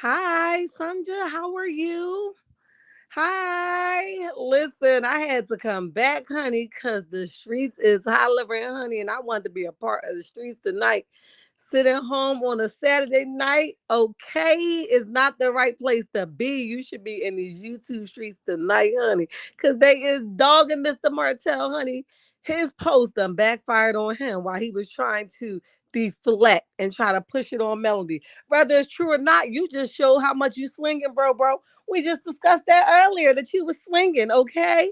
Hi, Sandra. How are you? Hi. Listen, I had to come back, honey, because the streets is hollering, honey, and I wanted to be a part of the streets tonight. Sitting home on a Saturday night, okay, is not the right place to be. You should be in these YouTube streets tonight, honey, because they is dogging Mr. Martell, honey. His post done backfired on him while he was trying to deflect and try to push it on Melody. Whether it's true or not, you just show how much you swinging, bro. We just discussed that earlier that you was swinging, okay?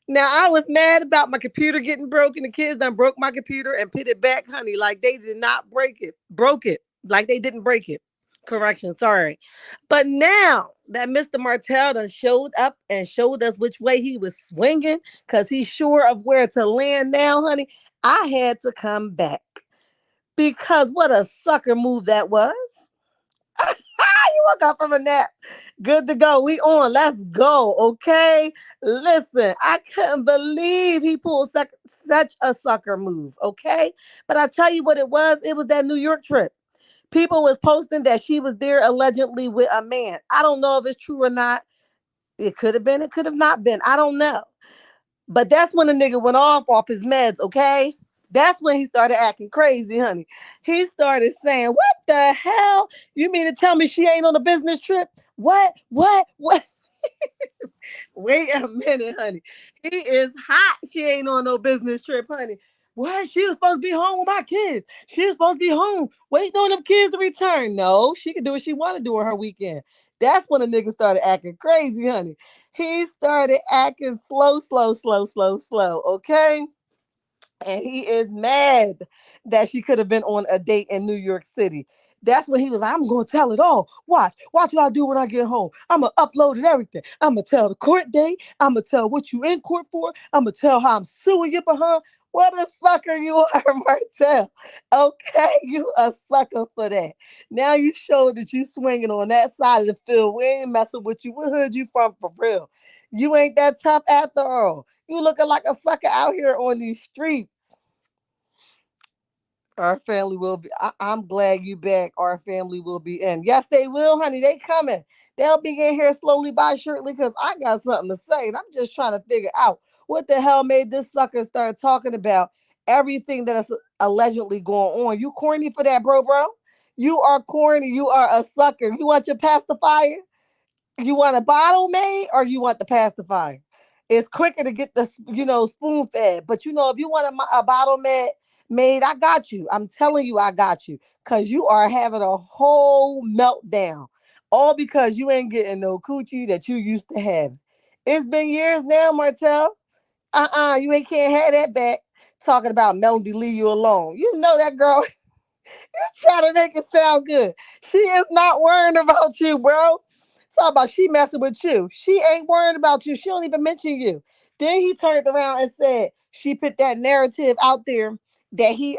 Now I was mad about my computer getting broken. The kids done broke my computer and put it back, honey. Like they did not break it, broke it. Like they didn't break it. Correction, sorry. But now that Mr. Martell done showed up and showed us which way he was swinging, because he's sure of where to land now, honey, I had to come back. Because what a sucker move that was. You woke up from a nap. Good to go. We on. Let's go. Okay. Listen, I couldn't believe he pulled such a sucker move. Okay. But I tell you what it was. It was that New York trip. People was posting that she was there allegedly with a man. I don't know if it's true or not. It could have been. It could have not been. I don't know. But that's when the nigga went off his meds, okay? That's when he started acting crazy, honey. He started saying, "What the hell? You mean to tell me she ain't on a business trip? What? What? Wait a minute, honey. He is hot. She ain't on no business trip, honey. What? She was supposed to be home with my kids. She was supposed to be home waiting on them kids to return. No, she could do what she want to do on her weekend. That's when the nigga started acting crazy, honey. He started acting slow. Okay? And he is mad that she could have been on a date in New York City. That's when he was like, I'm gonna tell it all. Watch what I do when I get home. I'm gonna upload it everything. I'm gonna tell the court date. I'm gonna tell what you in court for. I'm gonna tell how I'm suing you behind. What a sucker you are, Martell. Okay, you a sucker for that. Now you showed that you swinging on that side of the field. We ain't messing with you. What hood you from for real? You ain't that tough after all. You looking like a sucker out here on these streets. Our family will be. I'm glad you back. Our family will be in. Yes, they will, honey. They coming. They'll be in here slowly by surely because I got something to say. And I'm just trying to figure out what the hell made this sucker start talking about everything that is allegedly going on. You corny for that, bro. You are corny. You are a sucker. You want your pacifier? You want a bottle made or you want the pacifier? It's quicker to get the spoon fed, but if you want a bottle made, I got you. I'm telling you, I got you, cause you are having a whole meltdown, all because you ain't getting no coochie that you used to have. It's been years now, Martell. You ain't can't have that back. Talking about Melody, leave you alone. You know that girl. Trying to make it sound good. She is not worrying about you, bro. Talk about she messing with you. She ain't worrying about you. She don't even mention you. Then he turned around and said she put that narrative out there that he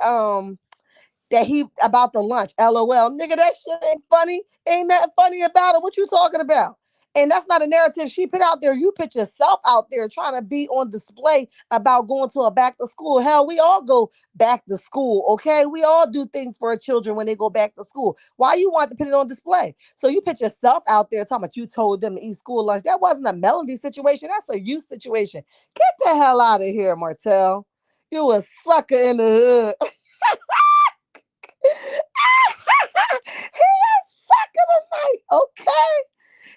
about the lunch. LOL. Nigga, that shit ain't funny. Ain't nothing funny about it. What you talking about? And that's not a narrative she put out there. You put yourself out there trying to be on display about going to a back to school. Hell, we all go back to school, okay? We all do things for our children when they go back to school. Why you want to put it on display? So you put yourself out there talking about you told them to eat school lunch. That wasn't a Melody situation. That's a you situation. Get the hell out of here, Martell. You a sucker in the hood. He is sucker tonight, okay?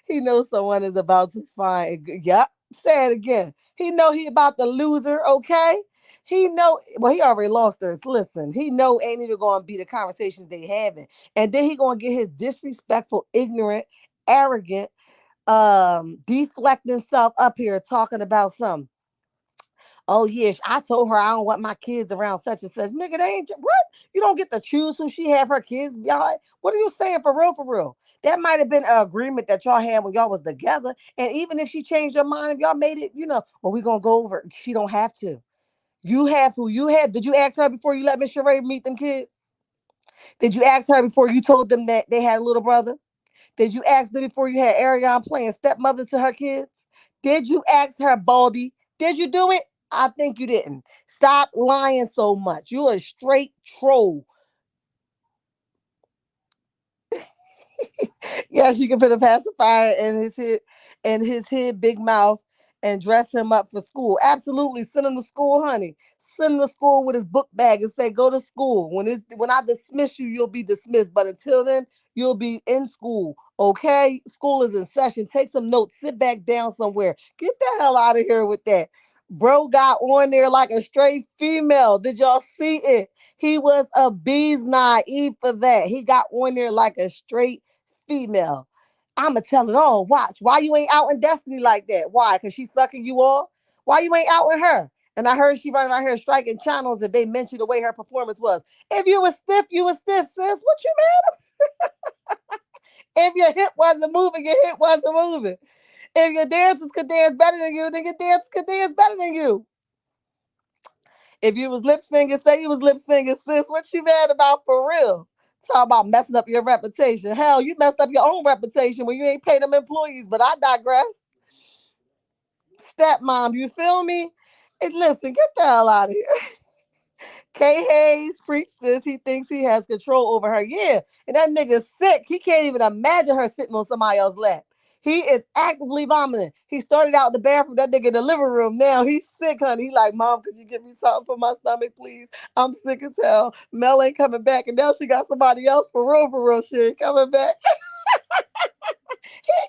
He knows someone is about to find. Yep, say it again. He know he about to lose her, okay? He know. Well, he already lost her. Listen, he know ain't even going to be the conversations they having, and then he going to get his disrespectful, ignorant, arrogant, deflecting self up here talking about something. Oh yes, I told her I don't want my kids around such and such. Nigga, they ain't what? You don't get to choose who she have her kids behind. What are you saying for real? For real? That might have been an agreement that y'all had when y'all was together. And even if she changed her mind, if y'all made it, well, we gonna go over. She don't have to. You have who you had. Did you ask her before you let Miss Sheree meet them kids? Did you ask her before you told them that they had a little brother? Did you ask them before you had Ariane playing stepmother to her kids? Did you ask her, Baldy? Did you do it? I think you didn't. Stop lying so much. You're a straight troll. Yes, you can put a pacifier in his head, big mouth, and dress him up for school. Absolutely, send him to school, honey. Send him to school with his book bag and say, "Go to school. When I dismiss you, you'll be dismissed. But until then, you'll be in school. Okay? School is in session. Take some notes. Sit back down somewhere. Get the hell out of here with that." Bro got on there like a straight female. Did y'all see it? He was a bee's naive for that. He got on there like a straight female. I'ma tell it all. Watch. Why you ain't out in Destiny like that? Why? Because she's sucking you off? Why you ain't out with her? And I heard she running out here striking channels and they mentioned the way her performance was. If you was stiff, you was stiff, sis. What you mad? If your hip wasn't moving, your hip wasn't moving. If your dancers could dance better than you, then your dancers could dance better than you. If you was lip singing, say you was lip singing, sis. What you mad about for real? Talk about messing up your reputation. Hell, you messed up your own reputation when you ain't paid them employees. But I digress. Stepmom, you feel me? And listen, get the hell out of here. K Hayes preached this. He thinks he has control over her. Yeah. And that nigga's sick. He can't even imagine her sitting on somebody else's lap. He is actively vomiting. He started out in the bathroom, that nigga in the living room. Now he's sick, honey. He like, Mom, could you give me something for my stomach, please? I'm sick as hell. Mel ain't coming back. And now she got somebody else for real, for real. She ain't coming back.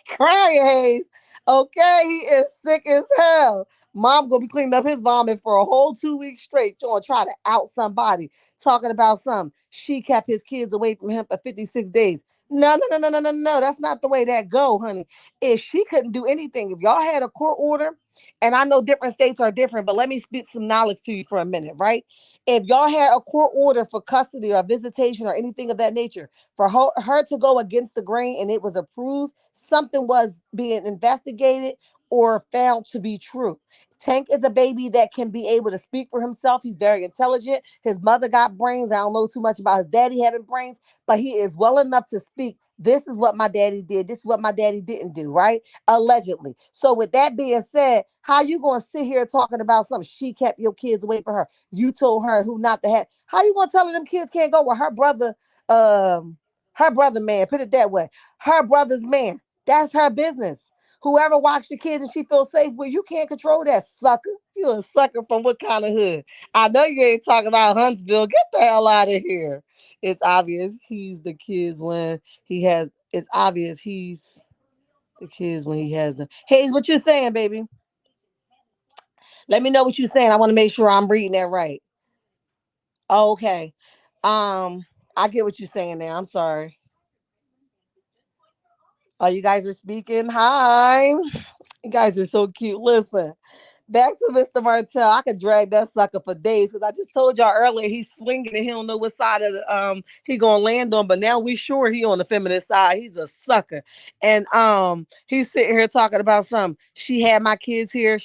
Crying Hayes. Okay, he is sick as hell. Mom gonna be cleaning up his vomit for a whole 2 weeks straight, trying to out somebody, talking about something. She kept his kids away from him for 56 days. No, no, no, no, no, no, no. That's not the way that go, honey. If she couldn't do anything, if y'all had a court order, and I know different states are different, but let me speak some knowledge to you for a minute, right? If y'all had a court order for custody or visitation or anything of that nature, for her to go against the grain and it was approved, something was being investigated or found to be true. Tank is a baby that can be able to speak for himself. He's very intelligent. His mother got brains. I don't know too much about his daddy having brains, but he is well enough to speak. This is what my daddy did. This is what my daddy didn't do, right? Allegedly. So with that being said, how you gonna sit here talking about something? She kept your kids away from her. You told her who not to have. How you gonna tell her them kids can't go with her brother? Her brother man. Put it that way. Her brother's man. That's her business. Whoever watched the kids and she feels safe with, you can't control that sucker. You a sucker from what kind of hood? I know you ain't talking about Huntsville. Get the hell out of here. It's obvious he's the kids when he has. It's obvious he's the kids when he has them. Hayes, what you saying, baby? Let me know what you're saying. I want to make sure I'm reading that right. Oh, okay. I get what you're saying now. I'm sorry. Oh, you guys are speaking. Hi. You guys are so cute. Listen, back to Mr. Martell. I could drag that sucker for days because I just told y'all earlier he's swinging and he don't know what side of the he gonna land on. But now we sure he on the feminist side. He's a sucker, and he's sitting here talking about something. She had my kids here.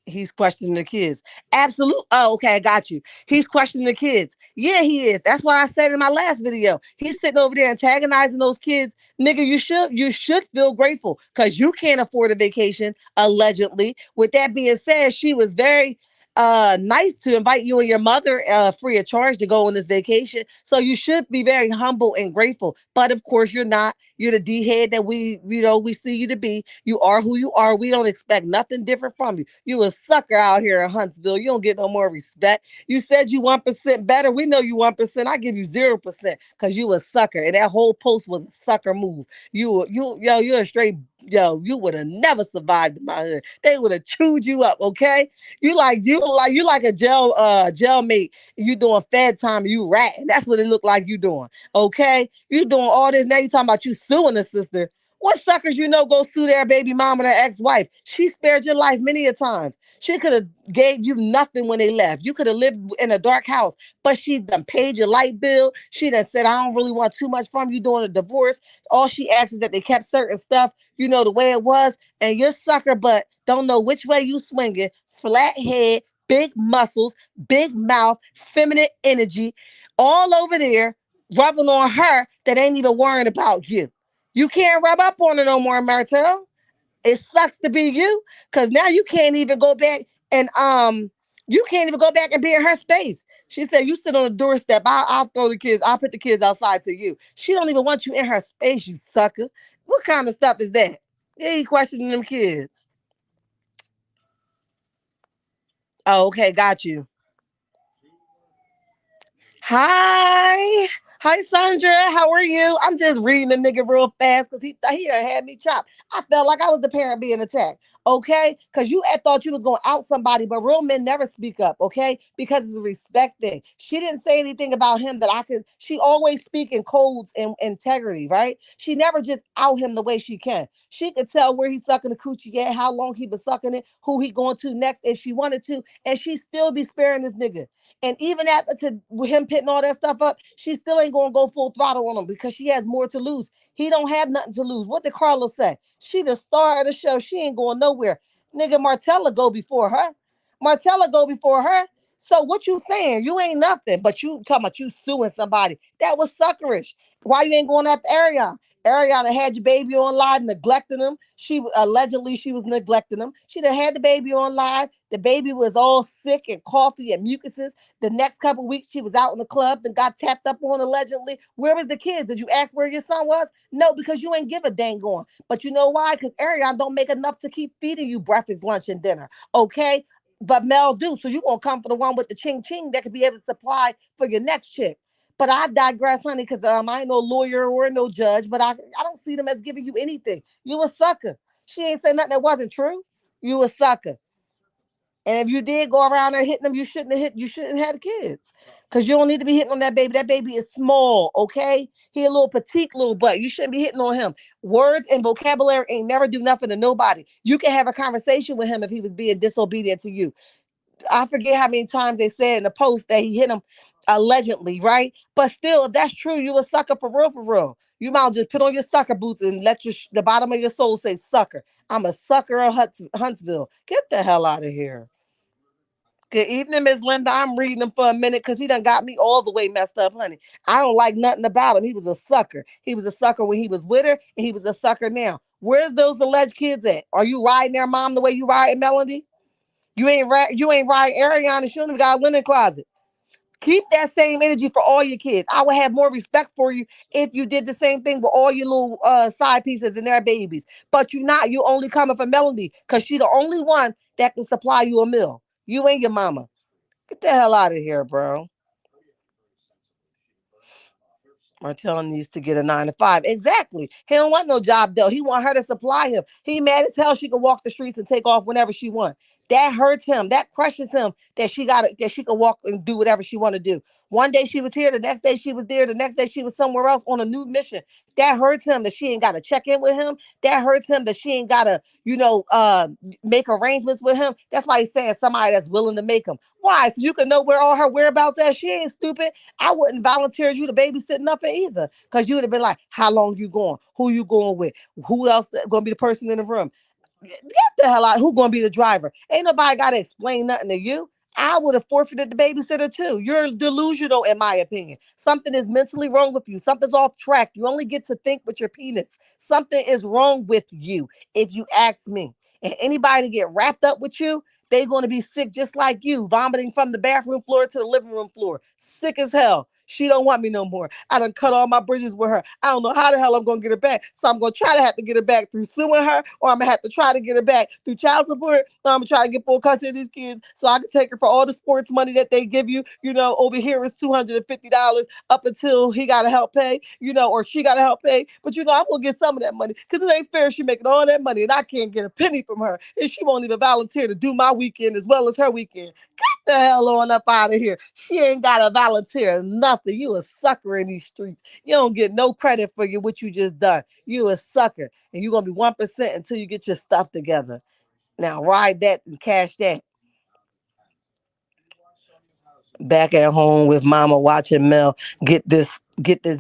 He's questioning the kids. Absolute. Oh, okay, I got you. He's questioning the kids. Yeah, he is. That's why I said in my last video. He's sitting over there antagonizing those kids. Nigga, you should feel grateful because you can't afford a vacation allegedly. With that being said, she was very nice to invite you and your mother free of charge to go on this vacation. So you should be very humble and grateful. But of course, you're not. You're the D head that we see you to be. You are who you are. We don't expect nothing different from you. You a sucker out here in Huntsville. You don't get no more respect. You said you 1% better. We know you 1%. I give you 0% because you a sucker. And that whole post was a sucker move. You're a straight you would have never survived in my hood. They would have chewed you up, okay? You like a jailmate. You doing fed time, you ratting. That's what it looked like you doing. Okay? You doing all this. Now you talking about you suing a sister. What suckers you know go sue their baby mom and her ex-wife? She spared your life many a times. She could have gave you nothing when they left. You could have lived in a dark house, but she done paid your light bill. She done said, I don't really want too much from you during a divorce. All she asked is that they kept certain stuff, the way it was. And your sucker butt don't know which way you swinging. Flat head, big muscles, big mouth, feminine energy, all over there, rubbing on her that ain't even worrying about you. You can't rub up on her no more, Martell. It sucks to be you because now you can't even go back and You can't even go back and be in her space. She said, you sit on the doorstep. I'll throw the kids. I'll put the kids outside to you. She don't even want you in her space, you sucker. What kind of stuff is that? Yeah, you questioning them kids. Oh, okay, got you. Hi. Hi, Sandra. How are you? I'm just reading the nigga real fast because he done had me chopped. I felt like I was the parent being attacked. Okay? Because you had thought you was going to out somebody, but real men never speak up. Okay? Because it's a respect thing. She didn't say anything about him that I could. She always speak in codes and integrity, right? She never just out him the way she can. She could tell where he's sucking the coochie at, how long he been sucking it, who he going to next if she wanted to, and she still be sparing this nigga. And even after him pitting all that stuff up, she still ain't gonna go full throttle on him because she has more to lose. He don't have nothing to lose. What did Carlos say? She the star of the show. She ain't going nowhere. Nigga, Martella go before her. Martella go before her. So what you saying? You ain't nothing, but you talking about you suing somebody. That was suckerish. Why you ain't going after Ariana? Ariana had your baby on live, neglecting him. She allegedly she was neglecting him. She done had the baby on live. The baby was all sick and coughy and mucuses. The next couple of weeks, she was out in the club and got tapped up on allegedly. Where was the kids? Did you ask where your son was? No, because you ain't give a dang on. But you know why? Because Ariana don't make enough to keep feeding you breakfast, lunch, and dinner. Okay? But Mel do. So you gonna come for the one with the ching ching that could be able to supply for your next chick. But I digress, honey, because I ain't no lawyer or no judge, but I don't see them as giving you anything. You a sucker. She ain't say nothing that wasn't true. You a sucker. And if you did go around there hitting them, you shouldn't have the kids. Cause you don't need to be hitting on that baby. That baby is small, okay? He a little petite little butt. You shouldn't be hitting on him. Words and vocabulary ain't never do nothing to nobody. You can have a conversation with him if he was being disobedient to you. I forget how many times they said in the post that he hit him allegedly, right? But still, if that's true, you a sucker for real, for real. You might just put on your sucker boots and let the bottom of your soul say sucker. I'm a sucker of Huntsville. Get the hell out of here. Good evening, Miss Linda. I'm reading him for a minute because he done got me all the way messed up, honey. I don't like nothing about him. He was a sucker. He was a sucker when he was with her, and he was a sucker now. Where's those alleged kids at? Are you riding their mom the way you riding Melody? You ain't riding Ariana. She don't even got a linen closet. Keep that same energy for all your kids. I would have more respect for you if you did the same thing with all your little side pieces and their babies. But you not. You only coming for Melody because she the only one that can supply you a meal. You ain't your mama. Get the hell out of here, bro. Martell needs to get a 9 to 5. Exactly. He don't want no job though. He want her to supply him. He mad as hell she can walk the streets and take off whenever she want. That hurts him. That crushes him that she can walk and do whatever she want to do. One day she was here, the next day she was there, the next day she was somewhere else on a new mission. That hurts him that she ain't got to check in with him. That hurts him that she ain't got to, make arrangements with him. That's why he's saying somebody that's willing to make them. Why? So you can know where all her whereabouts at. She ain't stupid. I wouldn't volunteer you to babysit nothing either. Because you would have been like, how long you going? Who you going with? Who else going to be the person in the room? Get the hell out. Who going to be the driver? Ain't nobody got to explain nothing to you. I would have forfeited the babysitter too. You're delusional, in my opinion. Something is mentally wrong with you. Something's off track. You only get to think with your penis. Something is wrong with you, if you ask me. And anybody to get wrapped up with you, they're going to be sick just like you, vomiting from the bathroom floor to the living room floor. Sick as hell. She don't want me no more. I done cut all my bridges with her. I don't know how the hell I'm gonna get her back. So I'm gonna try to have to get her back through suing her, or I'm gonna have to try to get her back through child support. Or I'm gonna try to get full custody of these kids so I can take her for all the sports money that they give you. Over here is $250 up until he gotta help pay, or she gotta help pay. But I'm gonna get some of that money because it ain't fair. She making all that money and I can't get a penny from her. And she won't even volunteer to do my weekend as well as her weekend. The hell on up out of here. She ain't got to volunteer nothing. You a sucker in these streets. You don't get no credit for what you just done. You a sucker. And you're going to be 1% until you get your stuff together. Now ride that and cash that. Back at home with mama watching Mel get this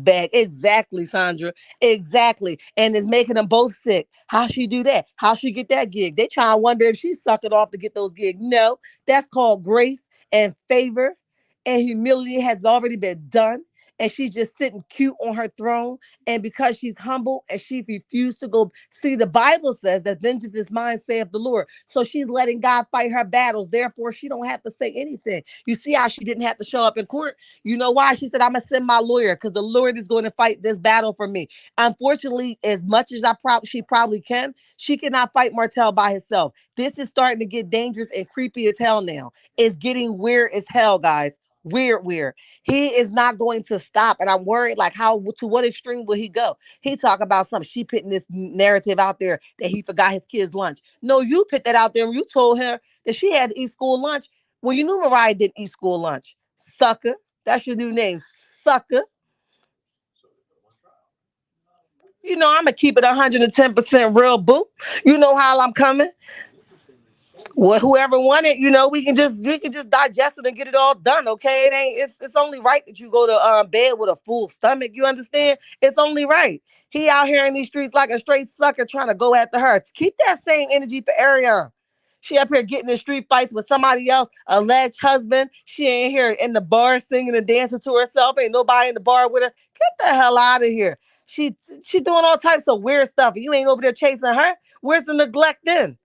bag. Exactly, Sandra. Exactly. And it's making them both sick. How she do that? How she get that gig? They try to wonder if she suck it off to get those gigs. No, that's called grace and favor, and humility has already been done. and she's just sitting cute on her throne. And because she's humble and she refused to go see, the Bible says that vengeance is mine, saith the Lord. So she's letting God fight her battles. Therefore, she don't have to say anything. You see how she didn't have to show up in court? You know why? She said, I'm gonna send my lawyer because the Lord is going to fight this battle for me. Unfortunately, as much as she probably can, she cannot fight Martell by herself. This is starting to get dangerous and creepy as hell now. It's getting weird as hell, guys. Weird, weird. He is not going to stop, and I'm worried. Like, how to what extreme will he go? He talk about something. She putting this narrative out there that he forgot his kids' lunch. No, you put that out there, and you told her that she had to eat school lunch. Well, you knew Mariah didn't eat school lunch, sucker. That's your new name, sucker. You know I'm gonna keep it 110% real, boo. You know how I'm coming. Well, whoever won it, we can just digest it and get it all done. Okay, it's only right that you go to bed with a full stomach. You understand? It's only right. He out here in these streets like a straight sucker trying to go after her. Keep that same energy for Ariana. She up here getting in street fights with somebody else, alleged husband. She ain't here in the bar singing and dancing to herself. Ain't nobody in the bar with her. Get the hell out of here. She doing all types of weird stuff. You ain't over there chasing her. Where's the neglect then?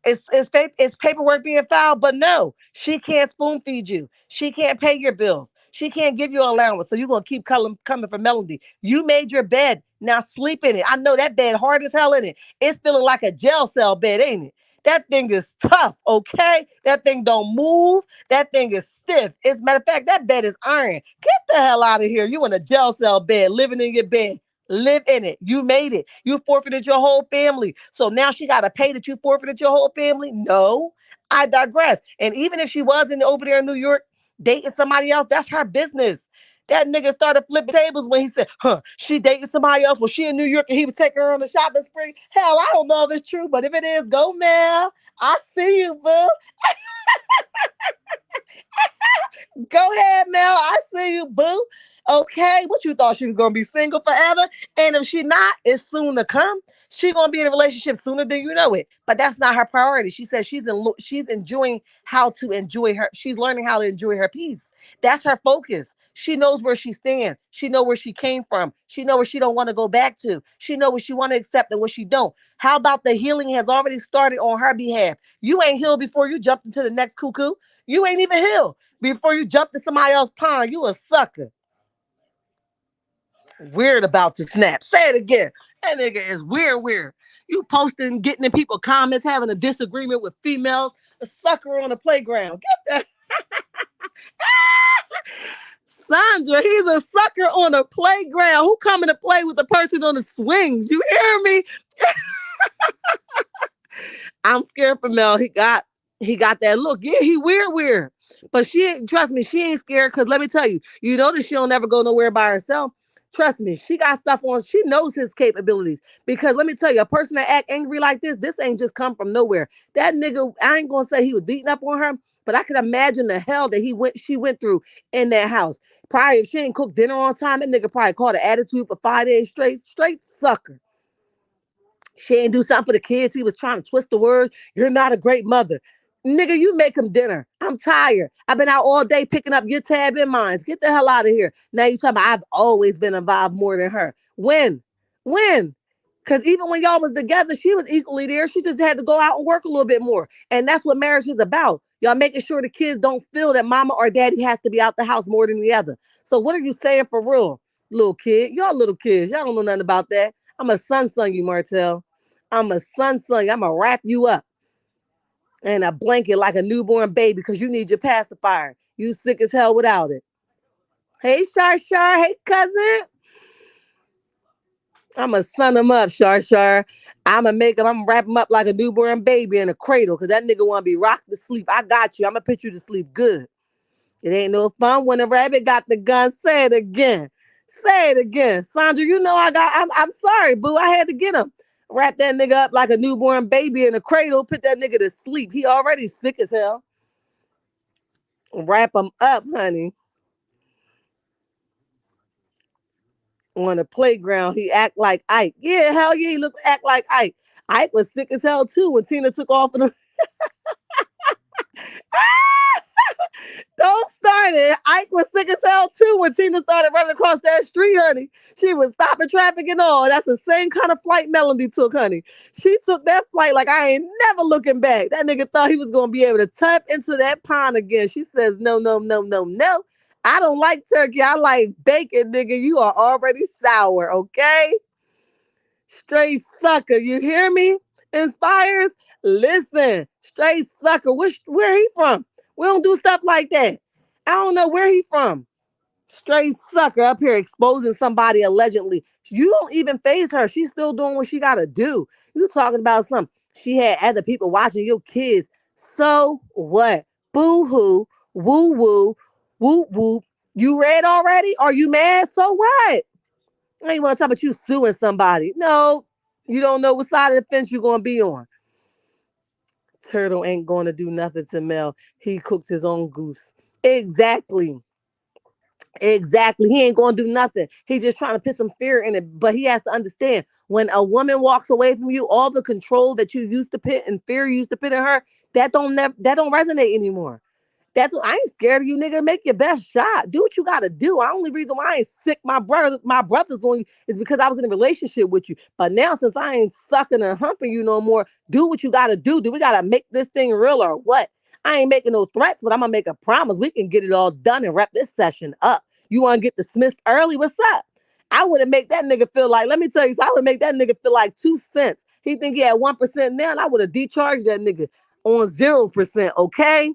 It's paperwork being filed, but no, she can't spoon feed you. She can't pay your bills. She can't give you an allowance. So you're gonna keep coming for Melody. You made your bed. Now sleep in it. I know that bed hard as hell in it. It's feeling like a jail cell bed, ain't it? That thing is tough, okay? That thing don't move. That thing is stiff. As a matter of fact, that bed is iron. Get the hell out of here. You in a jail cell bed, living in your bed. Live in it. You made it. You forfeited your whole family. So now she got to pay that you forfeited your whole family? No, I digress. And even if she was over there in New York dating somebody else, that's her business. That nigga started flipping tables when he said, she dated somebody else when she in New York and he was taking her on a shopping spree. Hell, I don't know if it's true, but if it is, go Mel. I see you, boo. Go ahead, Mel. I see you, boo. Okay, what you thought she was gonna be single forever? And if she not, it's soon to come. She gonna be in a relationship sooner than you know it. But that's not her priority. She says she's enjoying how to enjoy her. She's learning how to enjoy her peace. That's her focus. She knows where she stands. She know where she came from. She know where she don't want to go back to. She know what she want to accept and what she don't. How about the healing has already started on her behalf? You ain't healed before you jumped into the next cuckoo. You ain't even healed before you jump to somebody else's pond. You a sucker. Weird about to snap. Say it again. That nigga is weird, weird. You posting, getting in people comments, having a disagreement with females, a sucker on the playground. Get that. Sandra, he's a sucker on a playground. Who coming to play with the person on the swings? You hear me? I'm scared for Mel. He got that look. Yeah, he weird. But she ain't, trust me, she ain't scared because let me tell you, you know that she'll never go nowhere by herself. Trust me, she got stuff on. She knows his capabilities. Because let me tell you, a person that act angry like this ain't just come from nowhere. That nigga, I ain't gonna say he was beating up on her, but I can imagine the hell that she went through in that house. Probably if she didn't cook dinner on time, that nigga probably caught an attitude for 5 days straight. Straight sucker. She ain't do something for the kids. He was trying to twist the words. You're not a great mother. Nigga, you make him dinner. I'm tired. I've been out all day picking up your tab and mines. Get the hell out of here. Now you talking about I've always been involved more than her. When? When? Because even when y'all was together, she was equally there. She just had to go out and work a little bit more. And that's what marriage is about. Y'all making sure the kids don't feel that mama or daddy has to be out the house more than the other. So what are you saying for real, little kid? Y'all little kids. Y'all don't know nothing about that. I'm a son you, Martell. I'm a son you. I'm going to wrap you up in a blanket like a newborn baby because you need your pacifier. You sick as hell without it. Hey, Shar. Hey, cousin. I'm going to sun him up, Shar. I'm going to make him, I'm going to wrap him up like a newborn baby in a cradle because that nigga want to be rocked to sleep. I got you. I'm going to put you to sleep good. It ain't no fun when a rabbit got the gun. Say it again. Say it again. Sandra, you know I'm sorry, boo. I had to get him. Wrap that nigga up like a newborn baby in a cradle. Put that nigga to sleep. He already sick as hell. Wrap him up, honey. On the playground, he act like Ike. Yeah, hell yeah, he act like Ike. Ike was sick as hell too when Tina took off in the don't start it. Ike was sick as hell too when Tina started running across that street, honey. She was stopping traffic and all. That's the same kind of flight Melody took, honey. She took that flight like I ain't never looking back. That nigga thought he was gonna be able to tap into that pond again. She says, no, no, no, no, no. I don't like turkey. I like bacon, nigga. You are already sour, okay? Straight sucker. You hear me? Inspires? Listen, straight sucker. Where he from? We don't do stuff like that. I don't know where he from. Straight sucker up here exposing somebody allegedly. You don't even face her. She's still doing what she gotta do. You talking about something. She had other people watching your kids. So what? Boo hoo, woo woo, whoop whoop. You read already? Are you mad? So what? I ain't want to talk about you suing somebody. No, you don't know what side of the fence you're going to be on. Turtle ain't going to do nothing to Mel. He cooked his own goose. Exactly. Exactly. He ain't going to do nothing. He's just trying to put some fear in it. But he has to understand when a woman walks away from you, all the control that you used to put and fear you used to put in her, that don't resonate anymore. I ain't scared of you, nigga. Make your best shot. Do what you gotta do. The only reason why I ain't sick my brothers on you is because I was in a relationship with you. But now since I ain't sucking and humping you no more, do what you gotta do. Do we gotta make this thing real or what? I ain't making no threats, but I'm gonna make a promise. We can get it all done and wrap this session up. You wanna get dismissed early? What's up? I would have make that nigga feel like, let me tell you, so I would make that nigga feel like 2 cents. He think he had 1% now, and I would have decharged that nigga on 0%, okay?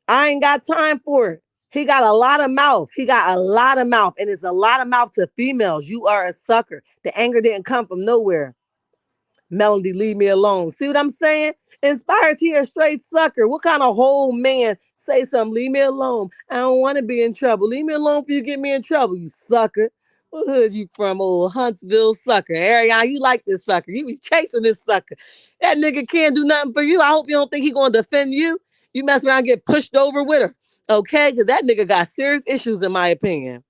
I ain't got time for it. He got a lot of mouth. He got a lot of mouth. And it's a lot of mouth to females. You are a sucker. The anger didn't come from nowhere. Melody, leave me alone. See what I'm saying? Inspires, he a straight sucker. What kind of whole man say something? Leave me alone. I don't want to be in trouble. Leave me alone if you get me in trouble, you sucker. What hood you from? Old Huntsville sucker. Ariana, you like this sucker. You be chasing this sucker. That nigga can't do nothing for you. I hope you don't think he gonna defend you. You mess around and get pushed over with her. Okay? Because that nigga got serious issues in my opinion.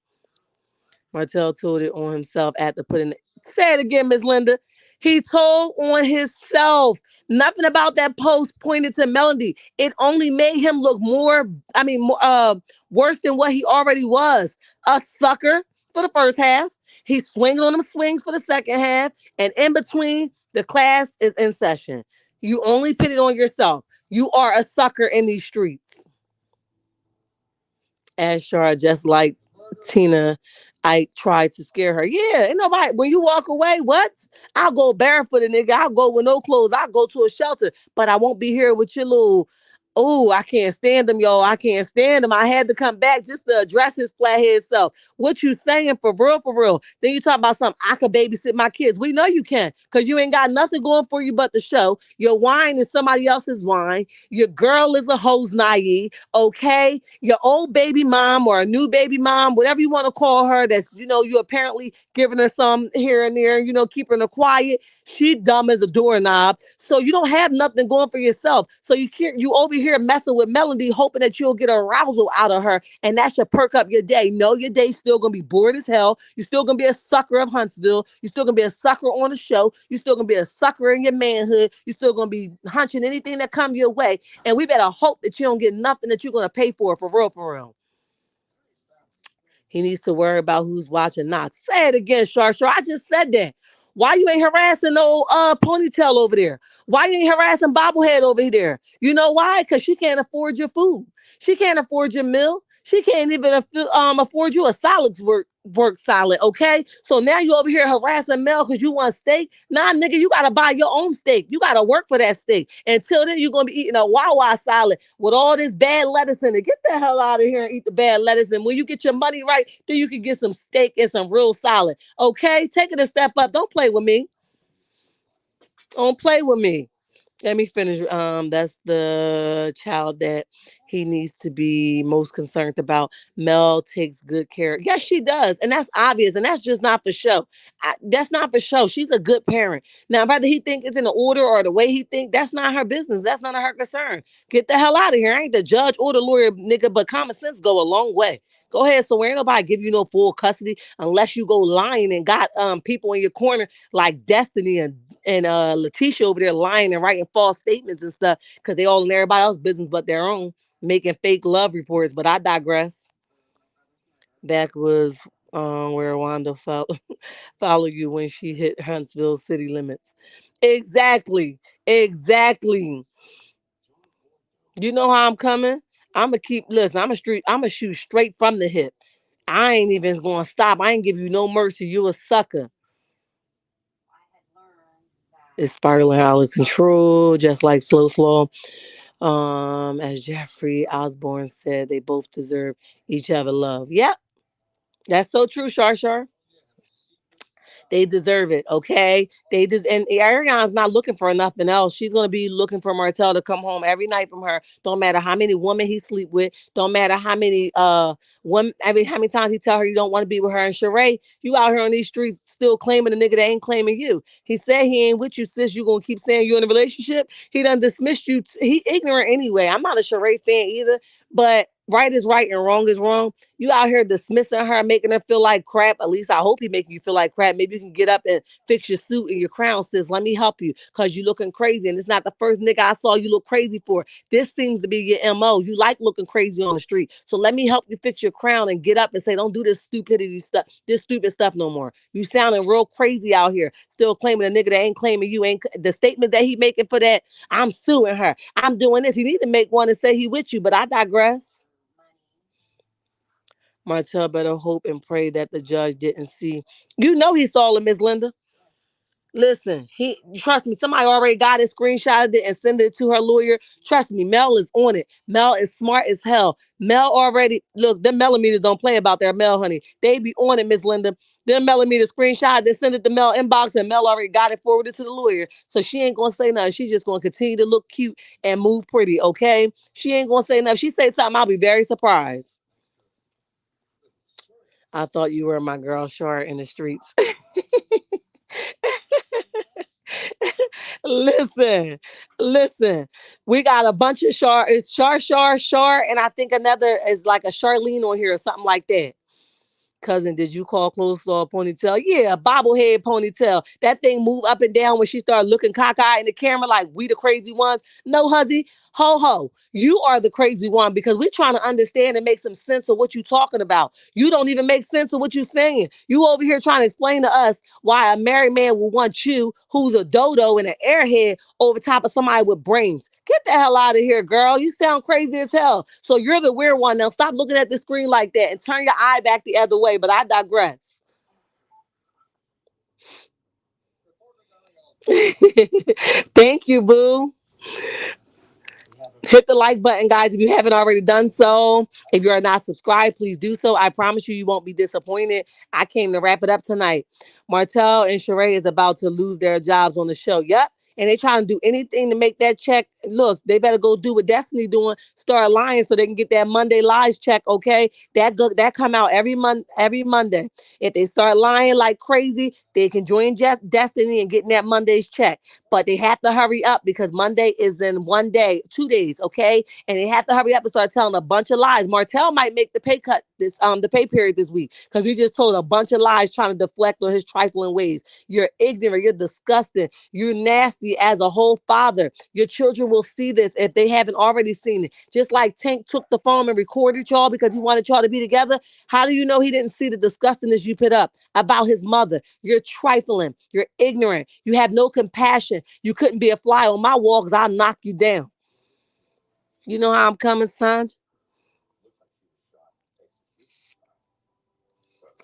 Martell told it on himself after putting it. Say it again, Miss Linda. He told on himself. Nothing about that post pointed to Melody. It only made him look worse than what he already was. A sucker for the first half. He's swinging on them swings for the second half. And in between, the class is in session. You only put it on yourself. You are a sucker in these streets. Ashar, just like Tina, I tried to scare her. Yeah, ain't nobody. When you walk away, what? I'll go barefooted, nigga. I'll go with no clothes. I'll go to a shelter, but I won't be here with your little. Oh, I can't stand them, y'all. I can't stand them. I had to come back just to address his flathead self. What you saying for real, for real? Then you talk about something. I could babysit my kids. We know you can because you ain't got nothing going for you but the show. Your wine is somebody else's wine. Your girl is a hose naive. Okay, your old baby mom or a new baby mom, whatever you want to call her, that's you apparently giving her some here and there, keeping her quiet. She dumb as a doorknob, so you don't have nothing going for yourself. So you over here messing with Melody, hoping that you'll get arousal out of her, and that should perk up your day. No, your day's still gonna be bored as hell. You're still gonna be a sucker of Huntsville. You're still gonna be a sucker on the show. You're still gonna be a sucker in your manhood. You're still gonna be hunching anything that come your way. And we better hope that you don't get nothing that you're gonna pay for real, for real. He needs to worry about who's watching not. Say it again, Shar. I just said that. Why you ain't harassing no ponytail over there? Why you ain't harassing bobblehead over there? You know why? Because she can't afford your food. She can't afford your meal. She can't even afford you a solids work solid, okay? So now you over here harassing Mel because you want steak. Nah, nigga, you gotta buy your own steak. You gotta work for that steak. Until then, you're gonna be eating a Wawa salad with all this bad lettuce in it. Get the hell out of here and eat the bad lettuce. And when you get your money right, then you can get some steak and some real salad. Okay? Take it a step up. Don't play with me. Don't play with me. Let me finish. That's the child that he needs to be most concerned about. Mel takes good care. Yes, she does, and that's obvious, and that's just not for show. That's not for show. She's a good parent. Now, whether he think it's in the order or the way he think, that's not her business. That's not her concern. Get the hell out of here. I ain't the judge or the lawyer, nigga. But common sense go a long way. Go ahead. So ain't nobody give you no full custody unless you go lying and got people in your corner like Destiny and Letitia over there lying and writing false statements and stuff because they all in everybody else's business but their own, making fake love reports. But I digress. Back was where Wanda follow you when she hit Huntsville city limits. Exactly. Exactly. You know how I'm coming? I'ma keep listen, I'ma shoot straight from the hip. I ain't even gonna stop. I ain't give you no mercy. You a sucker. It's spiraling out of control, just like slow. As Jeffrey Osborne said, they both deserve each other love. Yep, that's so true, Shar. They deserve it, okay? And Ariana's not looking for nothing else. She's gonna be looking for Martell to come home every night from her. Don't matter how many women he sleep with. Don't matter how many women. I mean, how many times he tell her you don't want to be with her. And Sheree, you out here on these streets still claiming a nigga that ain't claiming you. He said he ain't with you, sis. You gonna keep saying you in a relationship? He done dismissed you. He ignorant anyway. I'm not a Sheree fan either, but right is right and wrong is wrong. You out here dismissing her, making her feel like crap. At least I hope he making you feel like crap. Maybe you can get up and fix your suit and your crown, sis. Let me help you because you looking crazy. And it's not the first nigga I saw you look crazy for. This seems to be your MO. You like looking crazy on the street. So let me help you fix your crown and get up and say, don't do this stupidity stuff, this stupid stuff no more. You sounding real crazy out here. Still claiming a nigga that ain't claiming you. Ain't the statement that he making for that, I'm suing her. I'm doing this. He need to make one and say he with you, but I digress. Martell better hope and pray that the judge didn't see. You know he saw it, Miss Linda. Listen, he trust me. Somebody already got it, screenshotted it, and sent it to her lawyer. Trust me, Mel is on it. Mel is smart as hell. Mel already look. Them millimeters don't play about their Mel, honey. They be on it, Miss Linda. Them millimeters screenshot, they send it to Mel inbox, and Mel already got it forwarded to the lawyer. So she ain't gonna say nothing. She just gonna continue to look cute and move pretty. Okay, she ain't gonna say nothing. If she say something, I'll be very surprised. I thought you were my girl short in the streets. listen, listen. We got a bunch of Shar. It's Shar, and I think another is like a Charlene on here or something like that. Cousin, did you call coleslaw a ponytail? Yeah, a bobblehead ponytail. That thing move up and down when she started looking cockeyed in the camera like we the crazy ones. No, huzzy, ho. You are the crazy one because we trying to understand and make some sense of what you talking about. You don't even make sense of what you saying. You over here trying to explain to us why a married man will want you, who's a dodo and an airhead, over top of somebody with brains. Get the hell out of here, girl. You sound crazy as hell. So you're the weird one. Now stop looking at the screen like that and turn your eye back the other way. But I digress. Thank you, boo. Hit the like button, guys, if you haven't already done so. If you're not subscribed, please do so. I promise you, you won't be disappointed. I came to wrap it up tonight. Martell and Sheree is about to lose their jobs on the show. Yep. And they trying to do anything to make that check. Look, they better go do what Destiny doing. Start lying so they can get that Monday lies check. Okay, that come out every Monday. If they start lying like crazy, they can join Destiny and getting that Monday's check. But they have to hurry up because Monday is in 1 day, 2 days, okay? And they have to hurry up and start telling a bunch of lies. Martell might make the pay cut the pay period this week because he just told a bunch of lies trying to deflect on his trifling ways. You're ignorant, you're disgusting, you're nasty as a whole father. Your children will see this if they haven't already seen it. Just like Tank took the phone and recorded y'all because he wanted y'all to be together. How do you know he didn't see the disgustingness you put up about his mother? You're trifling, you're ignorant, you have no compassion. You couldn't be a fly on my wall because I'll knock you down. You know how I'm coming, son?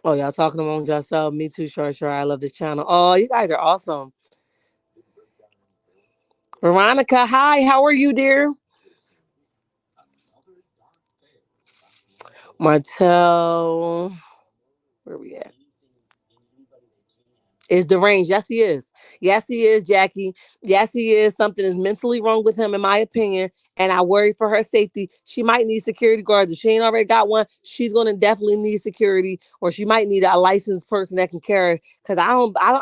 Oh, y'all talking among yourself. Me too, sure. I love the channel. Oh, you guys are awesome. Veronica, hi. How are you, dear? Martell, where we at? Is deranged. Yes, he is. Yes, he is, Jackie. Yes, he is. Something is mentally wrong with him, in my opinion. And I worry for her safety. She might need security guards. If she ain't already got one, she's gonna definitely need security, or she might need a licensed person that can carry. Because I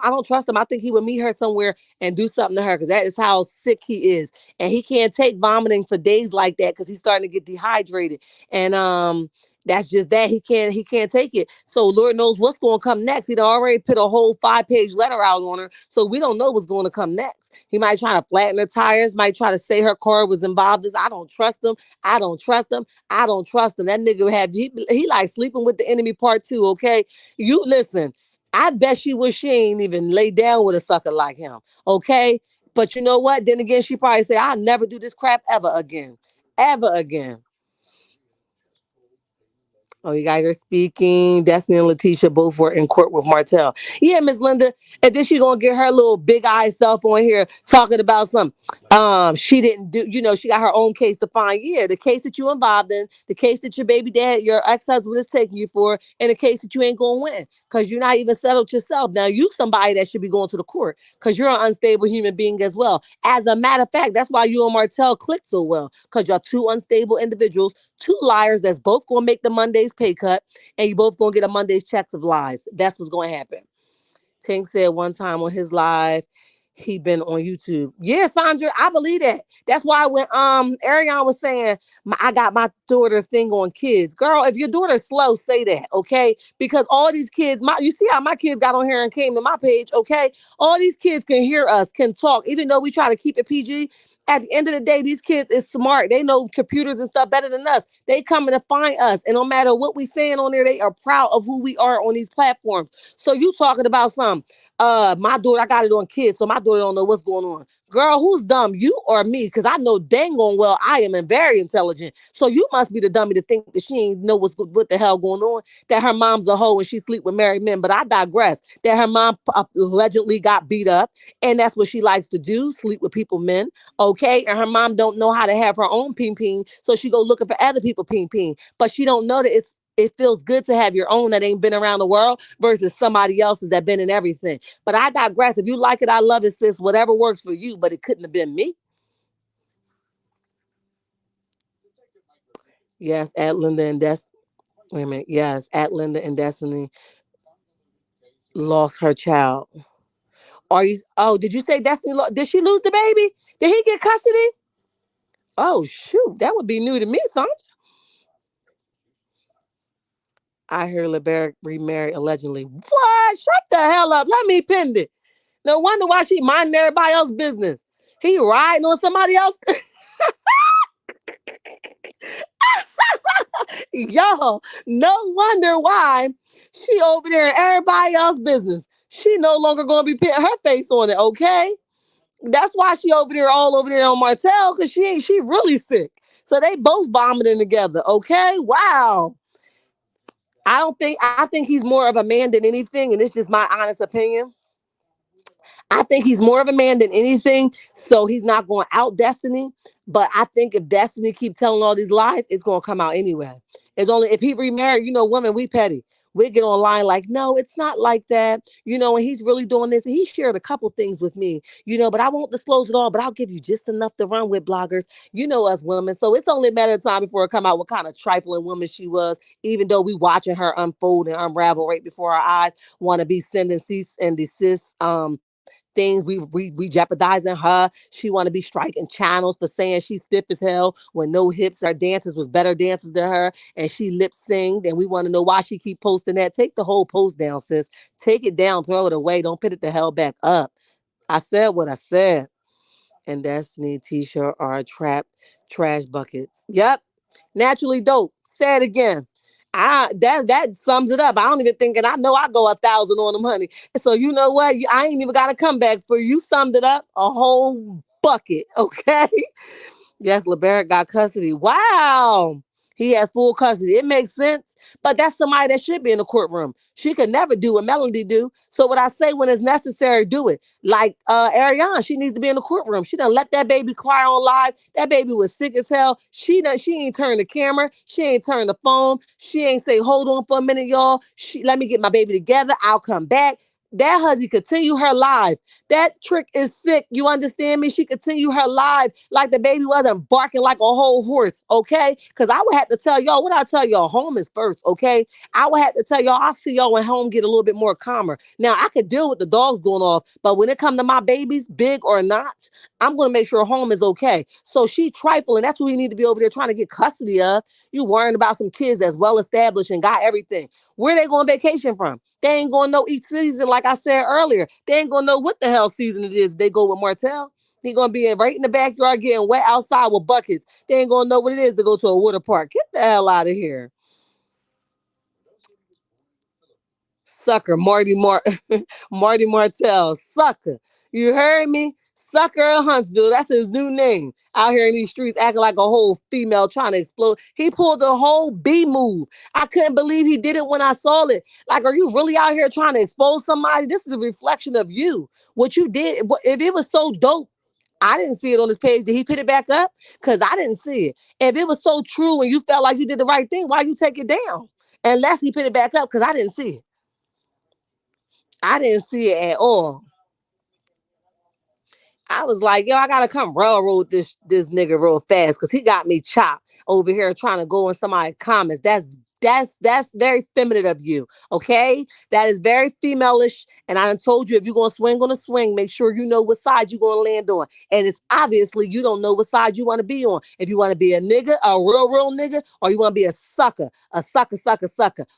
don't trust him. I think he would meet her somewhere and do something to her. Because that is how sick he is, and he can't take vomiting for days like that because he's starting to get dehydrated. And That's just that he can't take it. So Lord knows what's going to come next. He done already put a whole 5-page letter out on her, so we don't know what's going to come next. He might try to flatten her tires, might try to say her car was involved. This I don't trust him. I don't trust him. I don't trust him. That nigga he like sleeping with the enemy part two. Okay, you listen. I bet she wish she ain't even lay down with a sucker like him. Okay, but you know what? Then again, she probably say I'll never do this crap ever again, ever again. Oh, you guys are speaking. Destiny and Letitia both were in court with Martell. Yeah, Miss Linda. And then she gonna get her little big eye self on here talking about some she didn't do, she got her own case to find. Yeah, the case that you involved in, the case that your baby dad, your ex-husband is taking you for, and the case that you ain't gonna win. Cause you're not even settled yourself. Now you somebody that should be going to the court because you're an unstable human being as well. As a matter of fact, that's why you and Martell click so well. Because you're two unstable individuals, two liars that's both gonna make the Monday's pay cut, and you both gonna get a Monday's checks of lies. That's what's gonna happen. Tank said one time on his live, he been on YouTube. Yeah, Sandra, I believe that. That's why when Ariane was saying I got my daughter thing on kids, girl, if your daughter's slow, say that, okay? Because all these kids, you see how my kids got on here and came to my page, okay? All these kids can hear us, can talk, even though we try to keep it PG. At the end of the day, these kids is smart. They know computers and stuff better than us. They coming to find us, and no matter what we saying on there, they are proud of who we are on these platforms. So you talking about something? My daughter, I got it on kids, so my daughter don't know what's going on. Girl, who's dumb, you or me? Because I know dang on well I am very intelligent. So you must be the dummy to think that she ain't know what the hell going on. That her mom's a hoe and she sleep with married men. But I digress. That her mom allegedly got beat up, and that's what she likes to do: sleep with people, men. Okay, and her mom don't know how to have her own ping ping, so she go looking for other people ping ping. But she don't know that it feels good to have your own that ain't been around the world versus somebody else's that been in everything. But I digress. If you like it, I love it, sis. Whatever works for you, but it couldn't have been me. Yes, at Linda and wait a minute. Yes, at Linda and Destiny lost her child. Are you? Oh, did you say Destiny? Did she lose the baby? Did he get custody? Oh shoot, that would be new to me, son. I heard LeBeric remarried allegedly. What? Shut the hell up. Let me pin it. No wonder why she minding everybody else's business. He riding on somebody else. Y'all, no wonder why she over there in everybody else's business. She no longer gonna be putting her face on it, okay? That's why she over there all over there on Martell, because she really sick. So they both vomiting together, okay? Wow. I think he's more of a man than anything, and it's just my honest opinion. I think he's more of a man than anything, so he's not going out Destiny. But I think if Destiny keep telling all these lies, it's going to come out anyway. It's only if he remarried, women, we petty. We get online like, no, it's not like that, and he's really doing this. And he shared a couple things with me, but I won't disclose it all, but I'll give you just enough to run with, bloggers. You know us women. So it's only a matter of time before it come out what kind of trifling woman she was, even though we watching her unfold and unravel right before our eyes, want to be sending cease and desist things. We jeopardizing her. She want to be striking channels for saying she's stiff as hell when no hips. Her dancers was better dancers than her, and she lip singed. And we want to know why she keep posting that. Take the whole post down, sis. Take it down, throw it away. Don't put it the hell back up. I said what I said. And Destiny T-shirt are trapped trash buckets. Yep, naturally dope. Say it again. That sums it up. I don't even think, and I know I go 1,000 on them, honey. So you know what? I ain't even got to come back for you. Summed it up a whole bucket. Okay. Yes, LeBaric got custody. Wow. He has full custody. It makes sense. But that's somebody that should be in the courtroom. She could never do what Melody do. So what I say when it's necessary, do it. Like Ariane, she needs to be in the courtroom. She done let that baby cry on live. That baby was sick as hell. She ain't turn the camera. She ain't turn the phone. She ain't say, hold on for a minute, y'all. Let me get my baby together. I'll come back. That husband continue her life. That trick is sick. You understand me? She continue her life like the baby wasn't barking like a whole horse, okay? Because I would have to tell y'all, what I tell y'all, home is first, okay? I would have to tell y'all, I'll see y'all when home get a little bit more calmer. Now, I could deal with the dogs going off, but when it come to my babies, big or not, I'm going to make sure home is okay. So she trifling. That's what we need to be over there trying to get custody of. You worrying about some kids that's well established and got everything. Where they going vacation from? They ain't gonna know each season, like I said earlier. They ain't gonna know what the hell season it is. They go with Martell. He gonna be right in the backyard getting wet outside with buckets. They ain't gonna know what it is to go to a water park. Get the hell out of here, sucker, Marty Martell, sucker. You heard me, sucker of Huntsville. That's his new name. Out here in these streets, acting like a whole female trying to explode. He pulled the whole B move. I couldn't believe he did it when I saw it. Like, are you really out here trying to expose somebody? This is a reflection of you. What you did. If it was so dope, I didn't see it on his page. Did he put it back up? Because I didn't see it. If it was so true and you felt like you did the right thing, why you take it down? Unless he put it back up, because I didn't see it. I didn't see it at all. I was like, yo, I gotta come railroad this nigga real fast because he got me chopped over here trying to go in somebody's comments. That's very feminine of you, okay? That is very femalish. And I done told you if you're gonna swing on a swing, make sure you know what side you're gonna land on. And it's obviously you don't know what side you want to be on. If you want to be a nigga, a real nigga, or you want to be a sucker.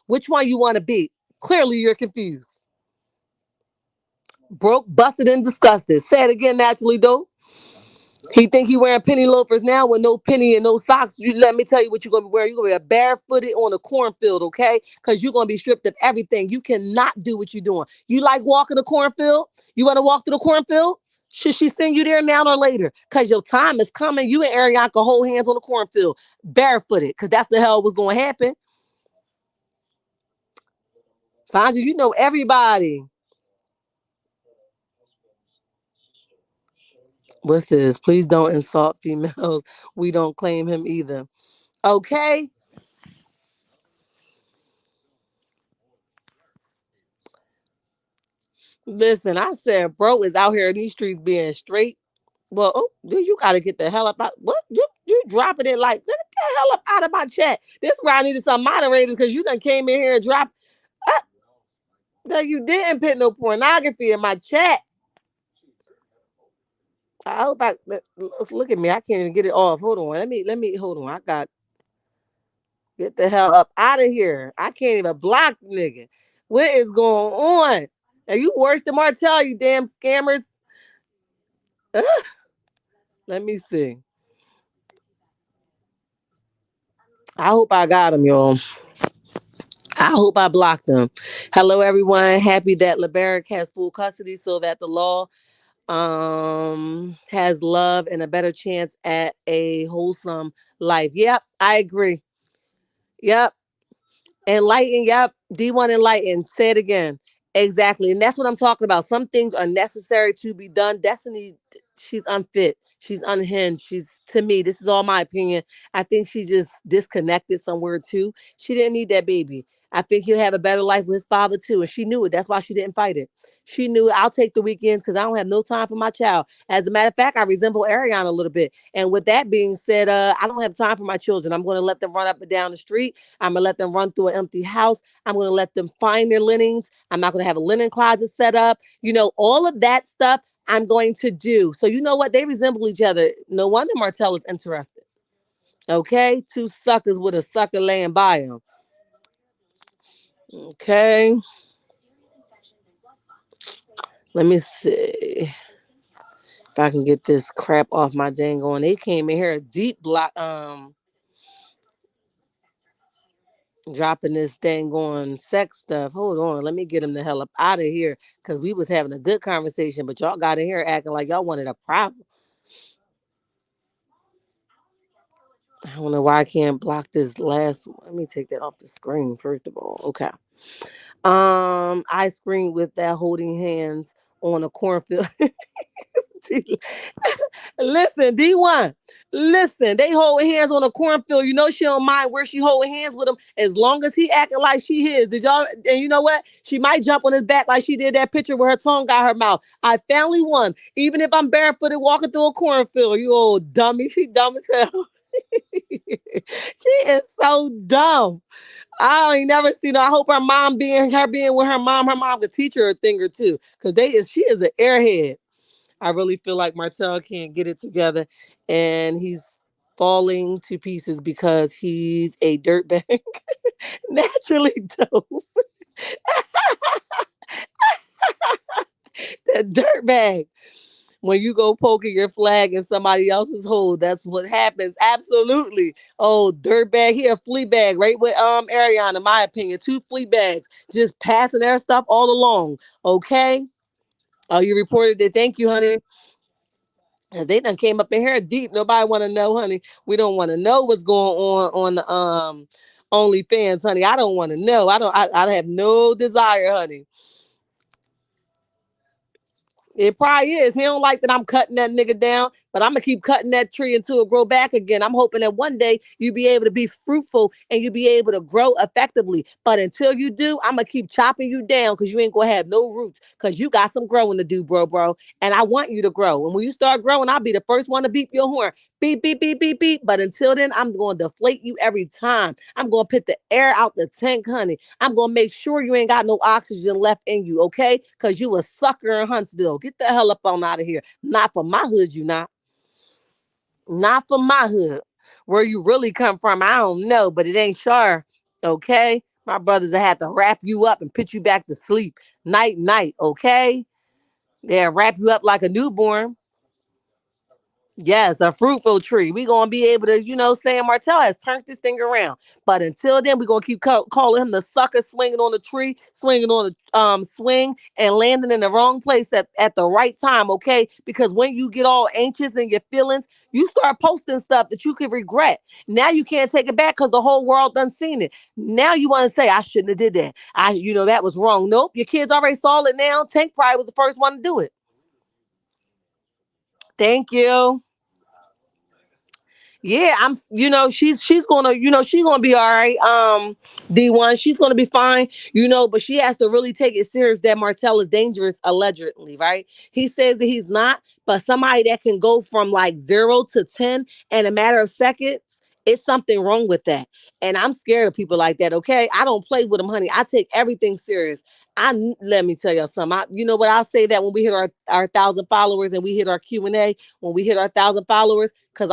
Which one you want to be? Clearly, you're confused. Broke, busted, and disgusted. Say it again naturally, though. He think he wearing penny loafers now with no penny and no socks. You let me tell you what you're gonna be wearing. You're gonna be a barefooted on a cornfield, okay? Because you're gonna be stripped of everything. You cannot do what you're doing. You like walking the cornfield? You want to walk through the cornfield? Should she send you there now or later? Because your time is coming. You and Ariana can hold hands on the cornfield, barefooted, because that's the hell was gonna happen. Sandra, you know everybody. What's this? Please don't insult females. We don't claim him either. Okay. Listen, I said, bro is out here in these streets being straight. Well, oh, dude, you gotta get the hell up out. What you dropping it like? Get the hell up out of my chat. This is where I needed some moderators because you done came in here and dropped. Uh, no, you didn't put no pornography in my chat. I hope I look at me. I can't even get it off. Hold on. Let me hold on. I got get the hell up out of here. I can't even block the nigga. What is going on? Are you worse than Martell? You damn scammers. Ugh, let me see. I hope I got him, y'all. I hope I blocked them. Hello, everyone. Happy that LeBaric has full custody so that the law has love and a better chance at a wholesome life. Yep, I agree. Yep. Enlighten, yep. D1 enlighten. Say it again. Exactly. And that's what I'm talking about. Some things are necessary to be done. Destiny, she's unfit. She's unhinged. She's, to me, this is all my opinion. I think she just disconnected somewhere too. She didn't need that baby. I think he'll have a better life with his father too. And she knew it. That's why she didn't fight it. She knew I'll take the weekends because I don't have no time for my child. As a matter of fact, I resemble Ariana a little bit. And with that being said, I don't have time for my children. I'm going to let them run up and down the street. I'm gonna let them run through an empty house. I'm gonna let them find their linens. I'm not gonna have a linen closet set up. You know, all of that stuff I'm going to do. So you know what? They resemble each other. No wonder Martell is interested. Okay, two suckers with a sucker laying by them. Okay, let me see if I can get this crap off my dang on. They came in here deep block dropping this thing on sex stuff. Hold on, let me get him the hell up out of here because we was having a good conversation, but y'all got in here acting like y'all wanted a problem. I don't know why I can't block this last one. Let me take that off the screen first of all. Okay. I screen with that holding hands on a cornfield. Listen, D1. Listen, they holding hands on a cornfield. You know she don't mind where she holding hands with him as long as he acting like she is. Did y'all? And you know what? She might jump on his back like she did that picture where her tongue got her mouth. I finally won. Even if I'm barefooted walking through a cornfield, you old dummy. She dumb as hell. She is so dumb. I ain't never seen her. I hope her being with her mom could teach her a thing or two. Cause she is an airhead. I really feel like Martell can't get it together and he's falling to pieces because he's a dirtbag. Naturally dope. That dirtbag. When you go poking your flag in somebody else's hole, that's what happens. Absolutely. Oh, dirtbag. He a flea bag, right with Ariana, in my opinion. Two flea bags. Just passing their stuff all along. Okay. Oh, you reported it. Thank you, honey. Cause they done came up in here deep. Nobody want to know, honey. We don't want to know what's going on the OnlyFans, honey. I don't want to know. I have no desire, honey. It probably is. He don't like that I'm cutting that nigga down, but I'm gonna keep cutting that tree until it grow back again. I'm hoping that one day you be able to be fruitful and you be able to grow effectively. But until you do, I'm gonna keep chopping you down because you ain't gonna have no roots because you got some growing to do, bro. And I want you to grow. And when you start growing, I'll be the first one to beep your horn. Beep, beep, beep, beep, beep. But until then, I'm going to deflate you every time. I'm going to put the air out the tank, honey. I'm going to make sure you ain't got no oxygen left in you, okay? Because you a sucker in Huntsville. Get the hell up on out of here. Not for my hood, you not. Not for my hood. Where you really come from, I don't know, but it ain't sure, okay? My brothers that had to wrap you up and put you back to sleep. Night, okay? They'll wrap you up like a newborn. Yes, a fruitful tree. We're going to be able to, Sam Martell has turned this thing around. But until then, we're going to keep calling him the sucker swinging on the tree, swinging on the swing, and landing in the wrong place at the right time, okay? Because when you get all anxious in your feelings, you start posting stuff that you could regret. Now you can't take it back because the whole world done seen it. Now you want to say, I shouldn't have did that. That was wrong. Nope, your kids already saw it now. Tank probably was the first one to do it. Thank you. Yeah, she's gonna, she's gonna be all right. D1, she's gonna be fine, but she has to really take it serious that Martell is dangerous, allegedly, right? He says that he's not, but somebody that can go from like 0 to 10 in a matter of seconds, it's something wrong with that. And I'm scared of people like that, okay? I don't play with them, honey. I take everything serious. Let me tell you something. You know what? I'll say that when we hit our 1,000 followers and we hit our Q&A, when we hit our 1,000 followers, because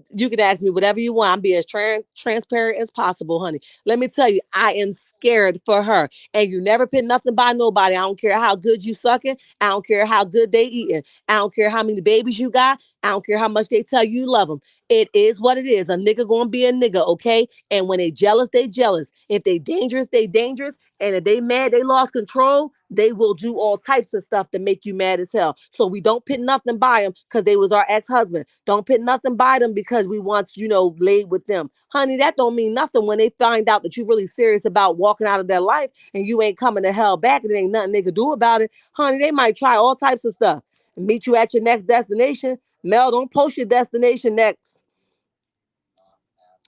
you can ask me whatever you want. I'm being as transparent as possible, honey. Let me tell you, I am scared for her. And you never put nothing by nobody. I don't care how good you sucking. I don't care how good they eating. I don't care how many babies you got. I don't care how much they tell you love them. It is what it is. A nigga gonna be a nigga, okay? And when they jealous, they jealous. If they dangerous, they dangerous. And if they mad, they lost control, they will do all types of stuff to make you mad as hell. So we don't put nothing by them because they was our ex-husband. Don't put nothing by them because we want, laid with them. Honey, that don't mean nothing when they find out that you're really serious about walking out of their life and you ain't coming to hell back and there ain't nothing they could do about it. Honey, they might try all types of stuff and meet you at your next destination. Mel, don't post your destination next.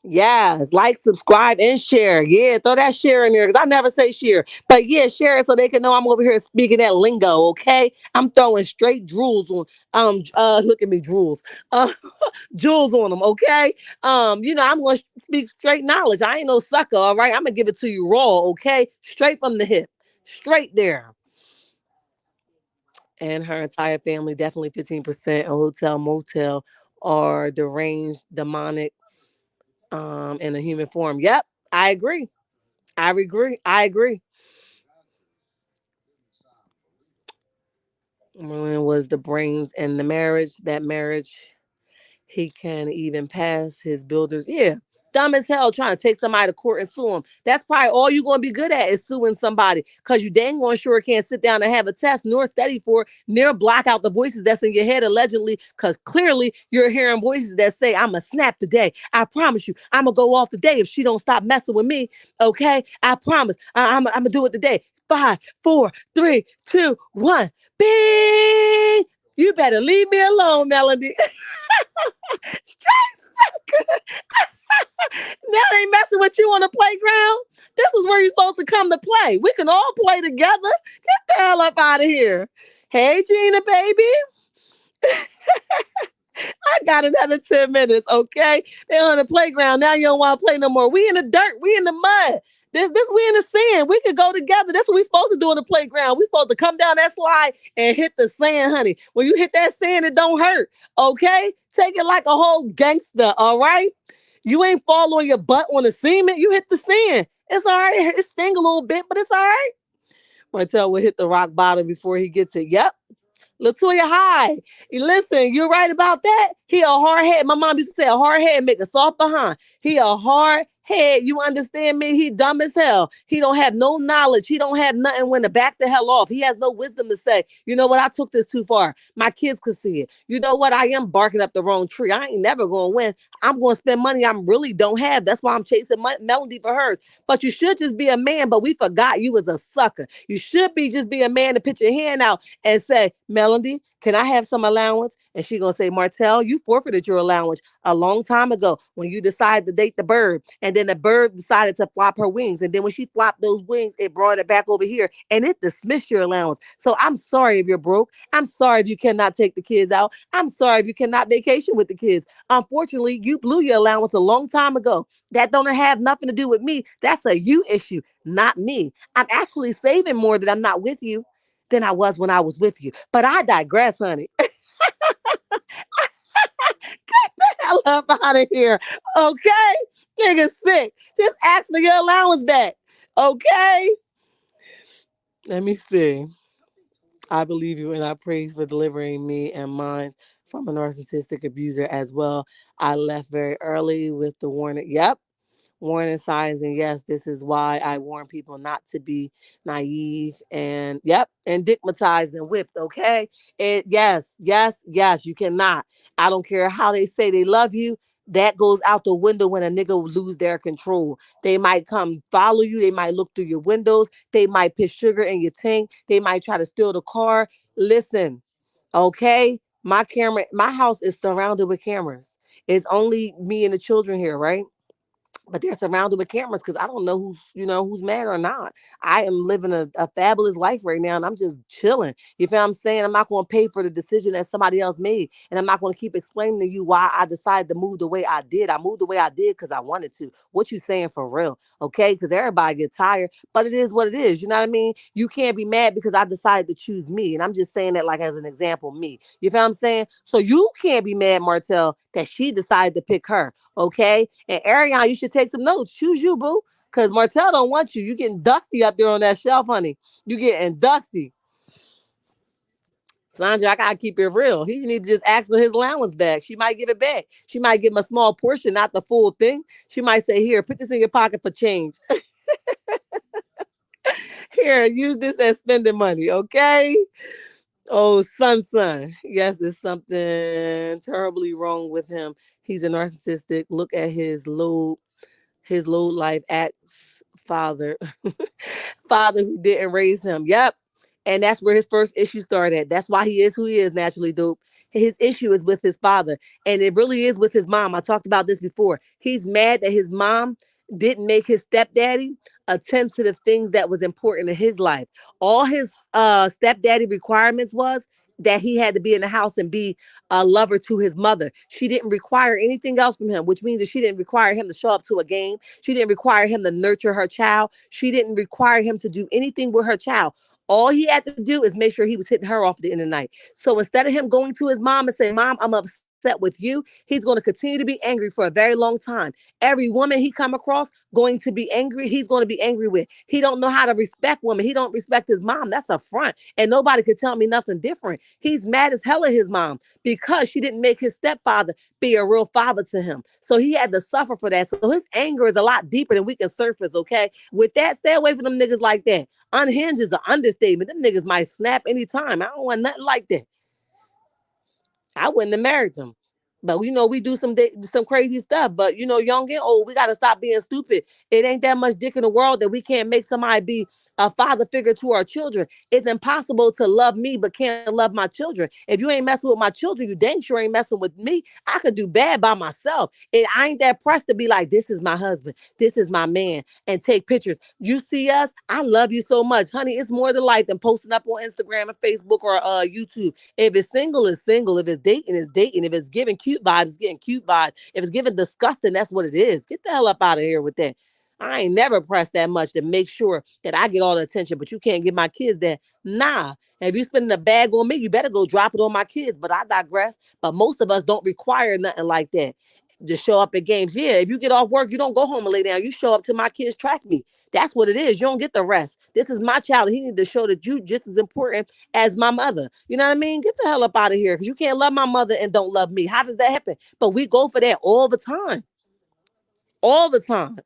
Yes, like, subscribe, and share. Yeah, throw that share in there because I never say share. But yeah, share it so they can know I'm over here speaking that lingo, okay? I'm throwing straight drools on look at me, drools. Uh jewels on them, okay? I'm gonna speak straight knowledge. I ain't no sucker, all right? I'm gonna give it to you raw, okay? Straight from the hip. Straight there. And her entire family, definitely 15% a hotel motel or deranged demonic in a human form. Yep, I agree. I agree. When was the brains and the marriage? That marriage, he can even pass his builders. Yeah. Dumb as hell trying to take somebody to court and sue them. That's probably all you're going to be good at is suing somebody because you dang on sure can't sit down and have a test nor study for it, nor block out the voices that's in your head allegedly because clearly you're hearing voices that say, I'm going to snap today. I promise you. I'm going to go off today if she don't stop messing with me. Okay? I promise. I'm going to do it today. 5, 4, 3, 2, 1. Bing! You better leave me alone, Melody. Now they ain't messing with you on the playground. This is where you're supposed to come to play. We can all play together. Get the hell up out of here. Hey, Gina, baby. I got another 10 minutes, okay? They're on the playground. Now you don't want to play no more. We in the dirt. We in the mud. This we in the sand. We could go together. That's what we supposed to do on the playground. We supposed to come down that slide and hit the sand, honey. When you hit that sand, it don't hurt, okay? Take it like a whole gangster, all right? You ain't fall on your butt on the cement. You hit the sand. It's all right. It sting a little bit, but it's all right. Martell will hit the rock bottom before he gets it. Yep. Latoya, hi. Listen, you're right about that. He a hard head. My mom used to say a hard head make a soft behind. He a hard head. You understand me? He dumb as hell. He don't have no knowledge. He don't have nothing when to back the hell off. He has no wisdom to say, you know what, I took this too far. My kids could see it. You know what, I am barking up the wrong tree. I ain't never going to win. I'm going to spend money I really don't have. That's why I'm chasing Melody for hers. But you should just be a man, but we forgot you was a sucker. You should be just be a man to put your hand out and say, Melody, can I have some allowance? And she gonna say, Martell, you forfeited your allowance a long time ago when you decided to date the bird. And then the bird decided to flop her wings. And then when she flopped those wings, it brought it back over here and it dismissed your allowance. So I'm sorry if you're broke. I'm sorry if you cannot take the kids out. I'm sorry if you cannot vacation with the kids. Unfortunately, you blew your allowance a long time ago. That don't have nothing to do with me. That's a you issue, not me. I'm actually saving more that I'm not with you than I was when I was with you. But I digress, honey. Hell up out of here. Okay? Nigga sick. Just ask for your allowance back. Okay? Let me see. I believe you and I praise for delivering me and mine from a narcissistic abuser as well. I left very early with the warning. Yep. Warning signs, and yes, this is why I warn people not to be naive and yep, and digmatized and whipped. Okay, yes, you cannot. I don't care how they say they love you. That goes out the window when a nigga will lose their control. They might come follow you. They might look through your windows. They might put sugar in your tank. They might try to steal the car. Listen, okay, my house is surrounded with cameras. It's only me and the children here, right? But they're surrounded with cameras because I don't know who's mad or not. I am living a fabulous life right now and I'm just chilling. You feel what I'm saying? I'm not going to pay for the decision that somebody else made. And I'm not going to keep explaining to you why I decided to move the way I did. I moved the way I did because I wanted to. What you saying for real? Okay? Because everybody get tired, but it is what it is. You know what I mean? You can't be mad because I decided to choose me. And I'm just saying that like as an example, me. You feel what I'm saying? So you can't be mad, Martell, that she decided to pick her. Okay? And Ariana, you should take some notes. Choose you, boo. Because Martell don't want you. You getting dusty up there on that shelf, honey. You getting dusty. Sandra, I gotta keep it real. He need to just ask for his allowance back. She might give it back. She might give him a small portion, not the full thing. She might say, here, put this in your pocket for change. Here, use this as spending money, okay? Oh, son. Yes, there's something terribly wrong with him. He's a narcissistic. Look at his low life acts father. Father who didn't raise him. Yep. And that's where his first issue started at. That's why he is who he is naturally, dope. His issue is with his father. And it really is with his mom. I talked about this before. He's mad that his mom didn't make his stepdaddy attend to the things that was important in his life. All his stepdaddy requirements was that he had to be in the house and be a lover to his mother. She didn't require anything else from him, which means that she didn't require him to show up to a game. She didn't require him to nurture her child. She didn't require him to do anything with her child. All he had to do is make sure he was hitting her off at the end of the night. So instead of him going to his mom and saying, Mom, I'm upset with you, he's going to continue to be angry for a very long time. Every woman he come across going to be angry, he's going to be angry with. He don't know how to respect women. He don't respect his mom. That's a front. And nobody could tell me nothing different. He's mad as hell at his mom because she didn't make his stepfather be a real father to him. So he had to suffer for that. So his anger is a lot deeper than we can surface, okay? With that, stay away from them niggas like that. Unhinged is an understatement. Them niggas might snap anytime. I don't want nothing like that. I wouldn't have married them. But we do some crazy stuff. But young and old, we gotta stop being stupid. It ain't that much dick in the world that we can't make somebody be a father figure to our children. It's impossible to love me but can't love my children. If you ain't messing with my children, you dang sure ain't messing with me. I could do bad by myself. I ain't that pressed to be like, this is my husband, this is my man, and take pictures. You see us, I love you so much, honey. It's more to life than posting up on Instagram and Facebook or YouTube. If it's single, it's single. If it's dating, it's dating. If it's giving cute vibes, it's getting cute vibes. If it's giving disgusting, that's what it is. Get the hell up out of here with that. I ain't never pressed that much to make sure that I get all the attention, but you can't give my kids that. Nah. If you spending a bag on me, you better go drop it on my kids. But I digress. But most of us don't require nothing like that to show up at games. Yeah, if you get off work, you don't go home and lay down. You show up till my kids track me. That's what it is. You don't get the rest. This is my child. He need to show that you just as important as my mother. You know what I mean? Get the hell up out of here because you can't love my mother and don't love me. How does that happen? But we go for that all the time. All the time.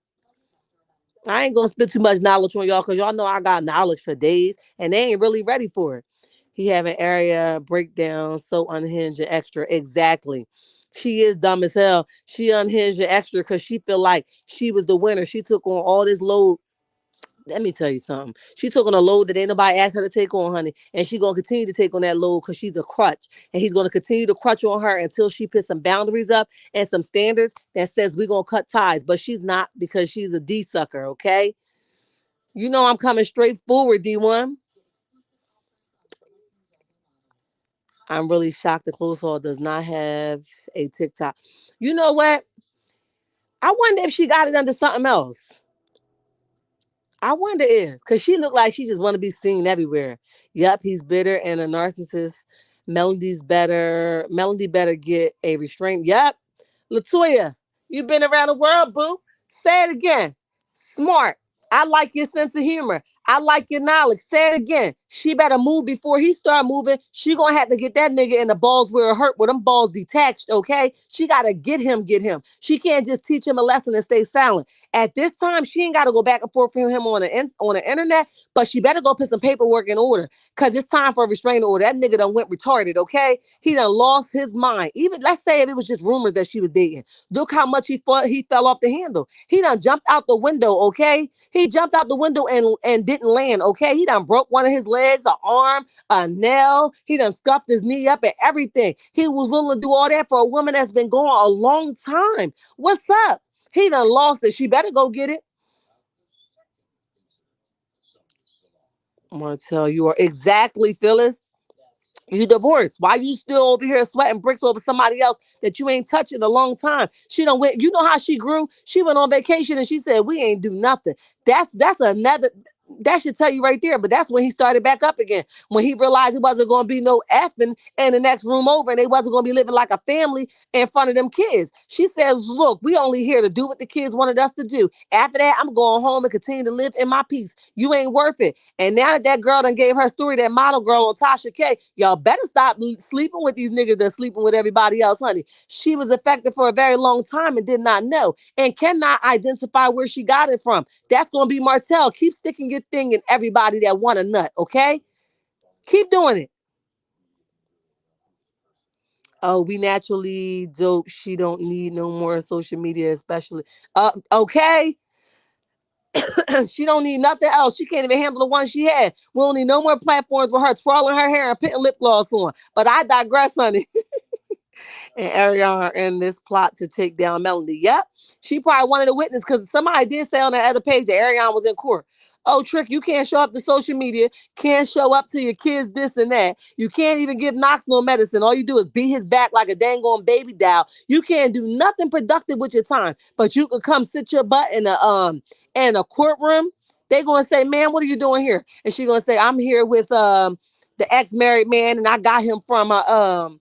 I ain't gonna spend too much knowledge on y'all because y'all know I got knowledge for days and they ain't really ready for it. He have an area breakdown, so unhinged and extra. Exactly. She is dumb as hell. She unhinged and extra because she feel like she was the winner. She took on all this load. Let me tell you something. She took on a load that ain't nobody asked her to take on, honey. And she gonna continue to take on that load because she's a crutch. And he's gonna continue to crutch on her until she puts some boundaries up and some standards that says we're gonna cut ties. But she's not because she's a D sucker, okay? You know I'm coming straight forward, D1. I'm really shocked the clothes haul does not have a TikTok. You know what? I wonder if she got it under something else. I wonder if, because she looked like she just want to be seen everywhere. Yep, he's bitter and a narcissist. Melody better get a restraint. Yep. Latoya, you've been around the world, boo. Say it again. Smart. I like your sense of humor. I like your knowledge. Say it again. She better move before he start moving. She gonna have to get that nigga in the balls where it hurt, with them balls detached, okay? She gotta get him. She can't just teach him a lesson and stay silent. At this time, she ain't gotta go back and forth with him on the internet, but she better go put some paperwork in order because it's time for a restraining order. That nigga done went retarded, okay? He done lost his mind. Even let's say if it was just rumors that she was dating. Look how much he fell off the handle. He done jumped out the window, okay? He jumped out the window and didn't land, okay? He done broke one of his legs, an arm, a nail. He done scuffed his knee up and everything. He was willing to do all that for a woman that's been gone a long time. What's up? He done lost it. She better go get it. Martell, you are exactly, Phyllis. You divorced. Why you still over here sweating bricks over somebody else that you ain't touching a long time? She don't went. You know how she grew? She went on vacation and she said, we ain't do nothing. That's another that should tell you right there. But that's when he started back up again. When he realized it wasn't gonna be no effing in the next room over and they wasn't gonna be living like a family in front of them kids. She says, look, we only here to do what the kids wanted us to do. After that, I'm going home and continue to live in my peace. You ain't worth it. And now that girl done gave her story, that model girl on Tasha K, y'all better stop sleeping with these niggas that's sleeping with everybody else, honey. She was affected for a very long time and did not know and cannot identify where she got it from. That's going to be Martell. Keep sticking your thing in everybody that want a nut, okay? Keep doing it. Oh, we naturally dope. She don't need no more social media, especially. Okay. She don't need nothing else. She can't even handle the one she had. We don't need no more platforms with her twirling her hair and putting lip gloss on. But I digress, honey. And Ariana are in this plot to take down Melanie. Yep. She probably wanted a witness because somebody did say on the other page that Ariana was in court. Oh, Trick, you can't show up to social media, can't show up to your kids, this and that. You can't even give Knox no medicine. All you do is beat his back like a dang on baby doll. You can't do nothing productive with your time, but you can come sit your butt in a courtroom. They gonna say, man, what are you doing here? And she gonna say, I'm here with the ex-married man, and I got him from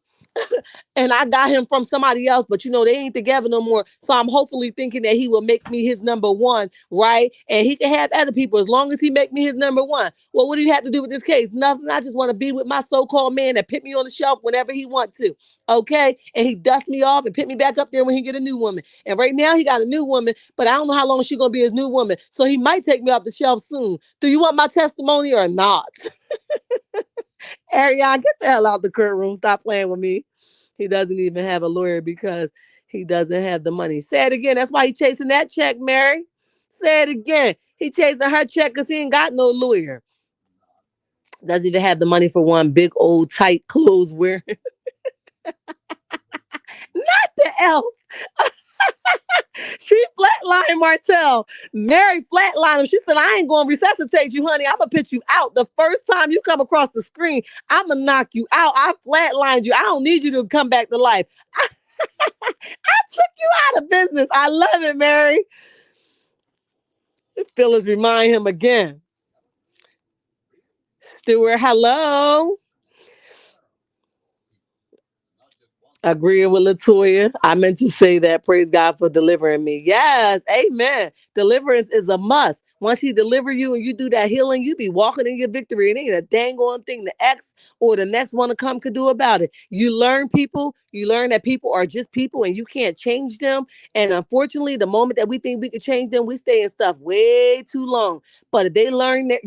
and I got him from somebody else, but they ain't together no more. So I'm hopefully thinking that he will make me his number one, right? And he can have other people as long as he make me his number one. Well, what do you have to do with this case? Nothing. I just want to be with my so-called man that put me on the shelf whenever he want to. Okay. And he dust me off and put me back up there when he get a new woman. And right now he got a new woman, but I don't know how long she's gonna be his new woman. So he might take me off the shelf soon. Do you want my testimony or not? Ariana, get the hell out the courtroom. Stop playing with me. He doesn't even have a lawyer because he doesn't have the money. Say it again. That's why he chasing that check, Mary. Say it again. He chasing her check because he ain't got no lawyer. Doesn't even have the money for one big old tight clothes wearing. Not the elf. She flatlined Martell. Mary flatlined him. She said, I ain't going to resuscitate you, honey. I'm going to pitch you out. The first time you come across the screen, I'm going to knock you out. I flatlined you. I don't need you to come back to life. I took you out of business. I love it, Mary. Phyllis remind him again. Stuart, hello. Agreeing with Latoya. I meant to say that. Praise God for delivering me. Yes, amen. Deliverance is a must. Once he deliver you and you do that healing, you be walking in your victory. It ain't a dang on thing the ex or the next one to come could do about it. You learn people, you learn that people are just people and you can't change them. And unfortunately, the moment that we think we could change them, we stay in stuff way too long. But if they learn that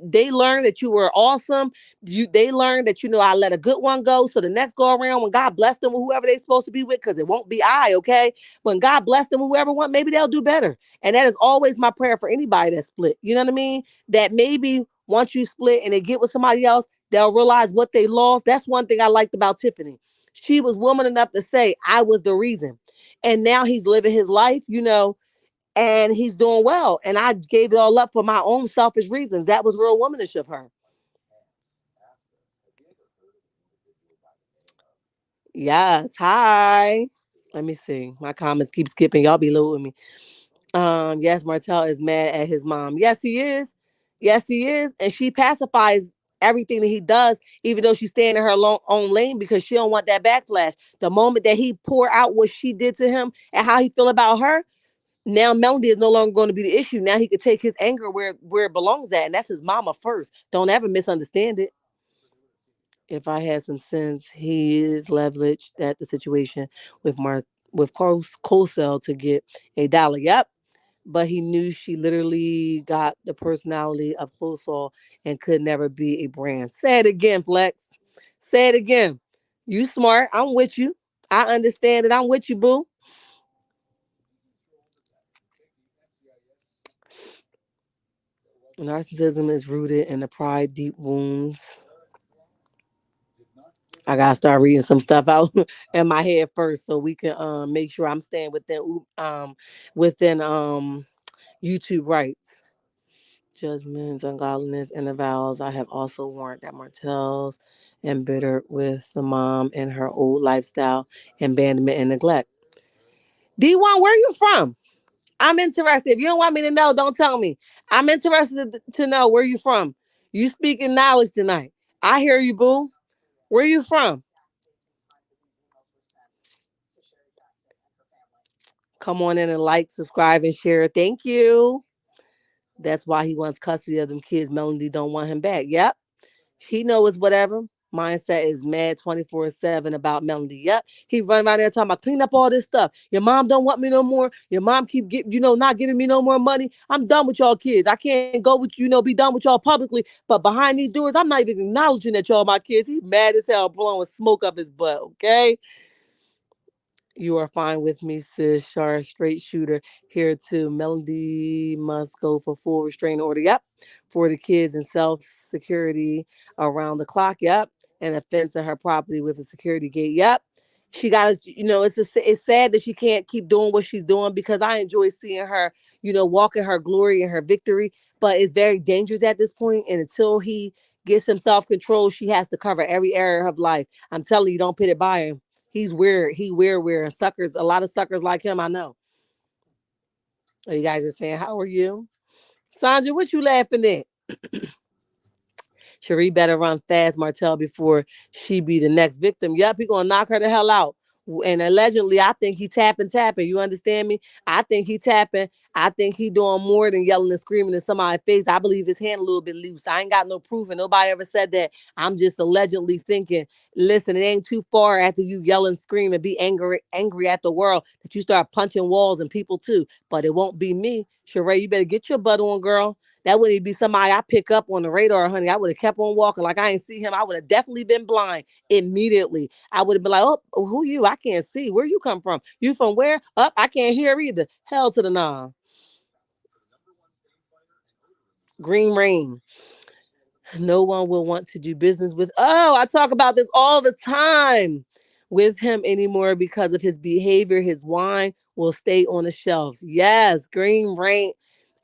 they learn that you were awesome. They learn that I let a good one go. So the next go around, when God bless them with whoever they're supposed to be with, because it won't be I, okay? When God bless them with whoever one, maybe they'll do better. And that is always my prayer for anybody that split. You know what I mean? That maybe once you split and they get with somebody else, they'll realize what they lost. That's one thing I liked about Tiffany. She was woman enough to say I was the reason. And now he's living his life, and he's doing well. And I gave it all up for my own selfish reasons. That was real womanish of her. Yes. Hi. Let me see. My comments keep skipping. Y'all be low with me. Yes, Martell is mad at his mom. Yes, he is. Yes, he is. And she pacifies everything that he does, even though she's staying in her own lane because she don't want that backlash. The moment that he pour out what she did to him and how he feel about her, now Melody is no longer going to be the issue. Now he could take his anger where it belongs at, and that's his mama first. Don't ever misunderstand it. If I had some sense, he is leveraged at the situation with Cosell to get $1. Yep. But he knew she literally got the personality of Cosell and could never be a brand. Say it again, Flex. Say it again. You smart. I'm with you. I understand it. I'm with you, boo. Narcissism is rooted in the pride deep wounds. I gotta start reading some stuff out in my head first so we can make sure I'm staying within YouTube rights. Judgments, ungodliness, and the vows. I have also warned that Martell's embittered with the mom and her old lifestyle, abandonment, and neglect. D1, where are you from? I'm interested. If you don't want me to know, don't tell me. I'm interested to know where you from. You speaking knowledge tonight. I hear you, boo. Where you from? Come on in and like, subscribe, and share. Thank you. That's why he wants custody of them kids. Melody don't want him back. Yep. He knows whatever. Mindset is mad 24/7 about Melody. Yep. He run around there talking about clean up all this stuff. Your mom don't want me no more. Your mom keep not giving me no more money. I'm done with y'all kids. I can't go with be done with y'all publicly. But behind these doors, I'm not even acknowledging that y'all my kids. He mad as hell blowing smoke up his butt. Okay. You are fine with me, sis. Shar, straight shooter here too. Melody must go for full restraining order. Yep. For the kids and self security around the clock. Yep. And a fence in her property with a security gate. Yep. She got it's sad that she can't keep doing what she's doing because I enjoy seeing her, walk in her glory and her victory. But it's very dangerous at this point. And until he gets some self control, she has to cover every area of life. I'm telling you, don't put it by him. He's weird. He weird. Suckers, a lot of suckers like him, I know. Oh, you guys are saying, how are you? Sandra, what you laughing at? Cherie better run fast, Martell, before she be the next victim. Yep, he gonna knock her the hell out. And allegedly, I think he tapping. You understand me? I think he tapping. I think he doing more than yelling and screaming in somebody's face. I believe his hand a little bit loose. I ain't got no proof, and nobody ever said that. I'm just allegedly thinking. Listen, it ain't too far after you yell and scream and be angry at the world that you start punching walls and people too. But it won't be me. Sheree, you better get your butt on, girl. That wouldn't be somebody I pick up on the radar, honey. I would have kept on walking like I ain't see him. I would have definitely been blind immediately. I would have been like, oh, who you? I can't see. Where you come from? You from where? Up, I can't hear either. Hell to the nah. Green Rain. No one will want to do business with. Oh, I talk about this all the time with him anymore because of his behavior. His wine will stay on the shelves. Yes, Green Rain.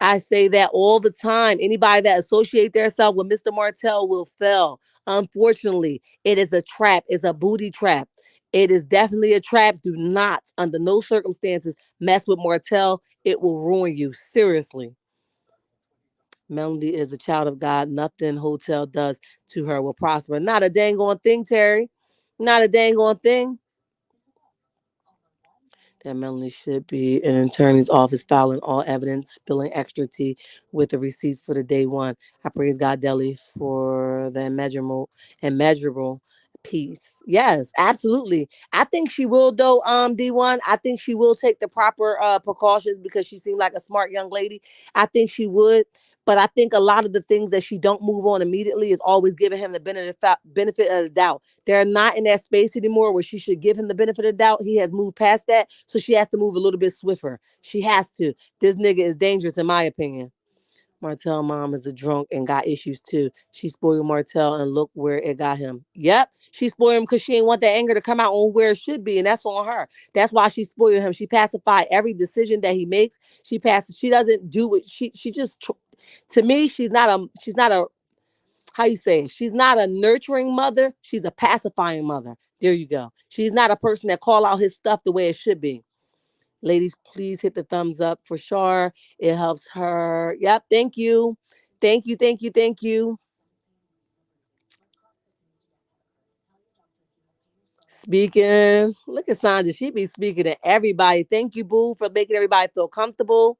I say that all the time. Anybody that associate themselves with Mr. Martell will fail. Unfortunately, it is a trap. It's a booty trap. It is definitely a trap. Do not, under no circumstances, mess with Martell. It will ruin you. Seriously. Melody is a child of God. Nothing hotel does to her will prosper. Not a dang on thing, Terry. Not a dang on thing. That Melanie should be in an attorney's office filing all evidence, spilling extra tea with the receipts for the day one. I praise God Deli for the immeasurable peace. Yes, absolutely. I think she will though, D1. I think she will take the proper precautions because she seemed like a smart young lady. I think she would. But I think a lot of the things that she don't move on immediately is always giving him the benefit of the doubt. They're not in that space anymore where she should give him the benefit of the doubt. He has moved past that. So she has to move a little bit swifter. She has to. This nigga is dangerous, in my opinion. Martell mom is a drunk and got issues too. She spoiled Martell and look where it got him. Yep. She spoiled him because she didn't want that anger to come out on where it should be. And that's on her. That's why she spoiled him. She pacified every decision that he makes. She doesn't do what she just to me, she's not a how you say it? She's not a nurturing mother. She's a pacifying mother. There you go. She's not a person that call out his stuff the way it should be. Ladies, please hit the thumbs up for sure. It helps her. Yep. Thank you. Thank you. Thank you. Thank you. Speaking. Look at Sandra. She be speaking to everybody. Thank you, Boo, for making everybody feel comfortable.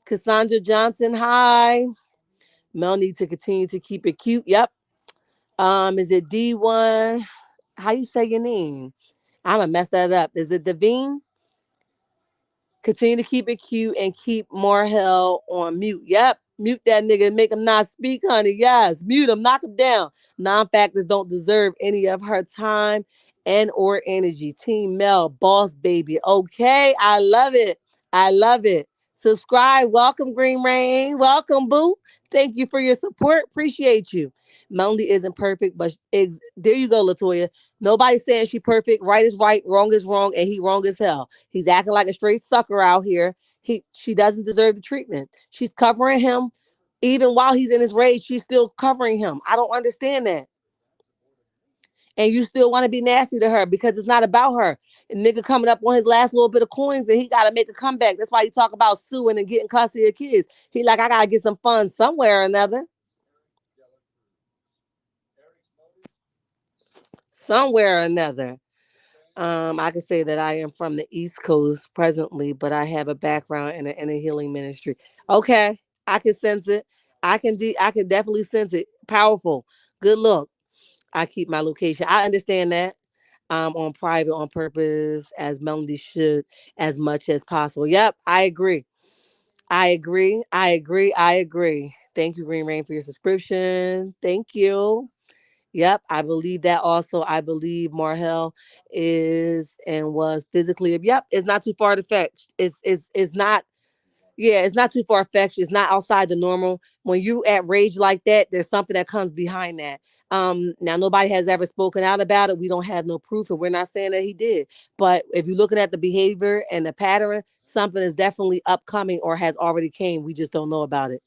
Cassandra Johnson. Hi. Mel need to continue to keep it cute. Yep. Is it D1? How you say your name? I'm gonna mess that up. Is it Devine? Continue to keep it cute and keep Marhel on mute. Yep. Mute that nigga and make him not speak, honey. Yes. Mute him. Knock him down. Non-factors don't deserve any of her time and or energy. Team Mel, boss baby. Okay. I love it. I love it. Subscribe. Welcome, Green Rain. Welcome, Boo. Thank you for your support. Appreciate you. Melody isn't perfect, but there you go, Latoya. Nobody's saying she perfect. Right is right, wrong is wrong, and he wrong as hell. He's acting like a straight sucker out here. She doesn't deserve the treatment. She's covering him. Even while he's in his rage, she's still covering him. I don't understand that. And you still want to be nasty to her because it's not about her. A nigga coming up on his last little bit of coins and he got to make a comeback. That's why you talk about suing and getting custody of kids. He like, I got to get some funds somewhere or another. Somewhere or another. I could say that I am from the East Coast presently, but I have a background in a healing ministry. Okay, I can sense it. I can definitely sense it. Powerful. Good look. I keep my location. I understand that. On private on purpose, as Melody should, as much as possible. Yep, I agree. I agree. I agree. I agree. Thank you, Green Rain, for your subscription. Thank you. Yep, I believe that also. I believe Marhel is and was physically. Yep, it's not too far to fetch. It's not. Yeah, it's not too far fetched. It's not outside the normal. When you at rage like that, there's something that comes behind that. Now nobody has ever spoken out about it. We don't have no proof, and we're not saying that he did. But if you're looking at the behavior and the pattern, something is definitely upcoming or has already came. We just don't know about it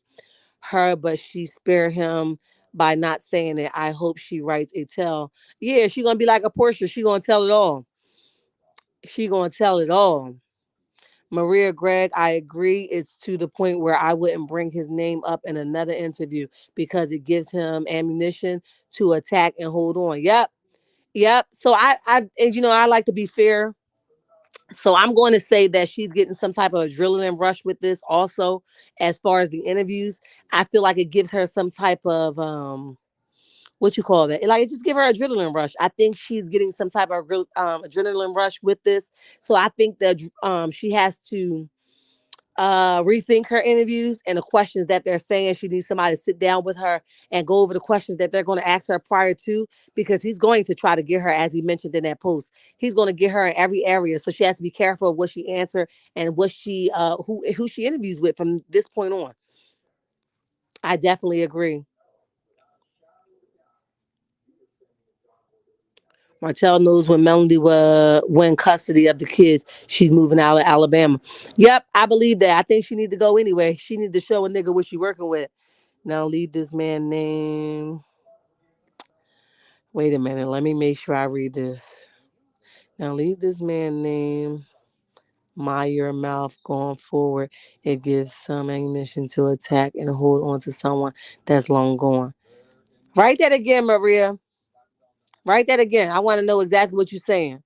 her, but she spared him by not saying it. I hope she writes a tell. Yeah, she gonna be like a Portia. She gonna tell it all. She gonna tell it all. Maria Gregg, I agree. It's to the point where I wouldn't bring his name up in another interview because it gives him ammunition to attack and hold on. Yep. Yep. So and I like to be fair. So I'm going to say that she's getting some type of adrenaline rush with this also as far as the interviews. I feel like it gives her some type of what you call that? Like it just give her adrenaline rush. I think she's getting some type of adrenaline rush with this. So I think that she has to rethink her interviews and the questions that they're saying. She needs somebody to sit down with her and go over the questions that they're going to ask her prior to, because he's going to try to get her, as he mentioned in that post. He's going to get her in every area, so she has to be careful of what she answers and what she who she interviews with from this point on. I definitely agree. Martell knows when Melody will win custody of the kids, she's moving out of Alabama. Yep, I believe that. I think she need to go anyway. She need to show a nigga what she working with. Now leave this man name. Wait a minute. Let me make sure I read this. Now leave this man name. Mind your mouth going forward. It gives some ammunition to attack and hold on to someone that's long gone. Write that again, Maria. Write that again. I want to know exactly what you're saying.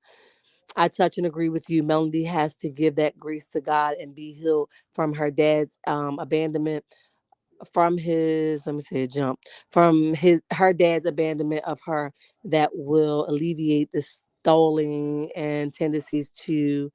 I touch and agree with you. Melody has to give that grace to God and be healed from her dad's abandonment, from his, let me say a jump, from his her dad's abandonment of her, that will alleviate the stalling and tendencies to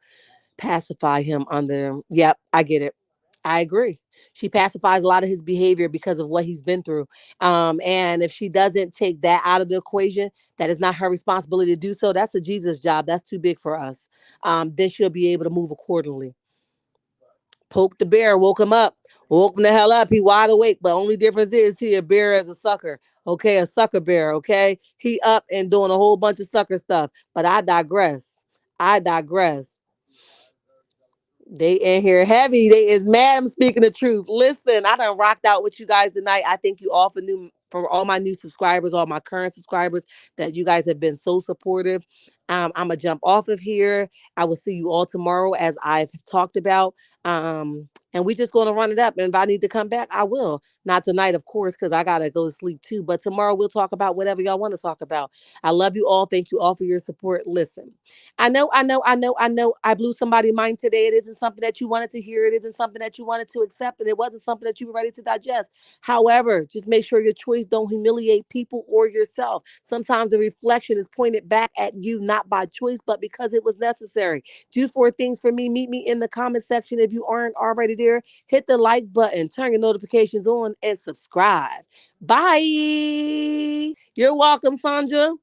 pacify him under. Yep, I get it. I agree. She pacifies a lot of his behavior because of what he's been through. And if she doesn't take that out of the equation, that is not her responsibility to do so. That's a Jesus job. That's too big for us. Then she'll be able to move accordingly. Poke the bear, woke him up, woke him the hell up. He wide awake, but only difference is he a bear as a sucker. Okay, a sucker bear. Okay, he up and doing a whole bunch of sucker stuff. But I digress. I digress. They in here heavy. They is mad. I'm speaking the truth. Listen, I done rocked out with you guys tonight. I thank you all for all my new subscribers, all my current subscribers, that you guys have been so supportive. I'm gonna jump off of here. I will see you all tomorrow, as I've talked about. And we just gonna run it up. And if I need to come back, I will. Not tonight, of course, because I gotta go to sleep too. But tomorrow we'll talk about whatever y'all want to talk about. I love you all. Thank you all for your support. Listen. I know. I blew somebody's mind today. It isn't something that you wanted to hear. It isn't something that you wanted to accept, and it wasn't something that you were ready to digest. However, just make sure your choice don't humiliate people or yourself. Sometimes the reflection is pointed back at you, not by choice, but because it was necessary. Do four things for me. Meet me in the comment section if you aren't already there. Hit the like button, turn your notifications on, and subscribe. Bye. You're welcome, Sandra.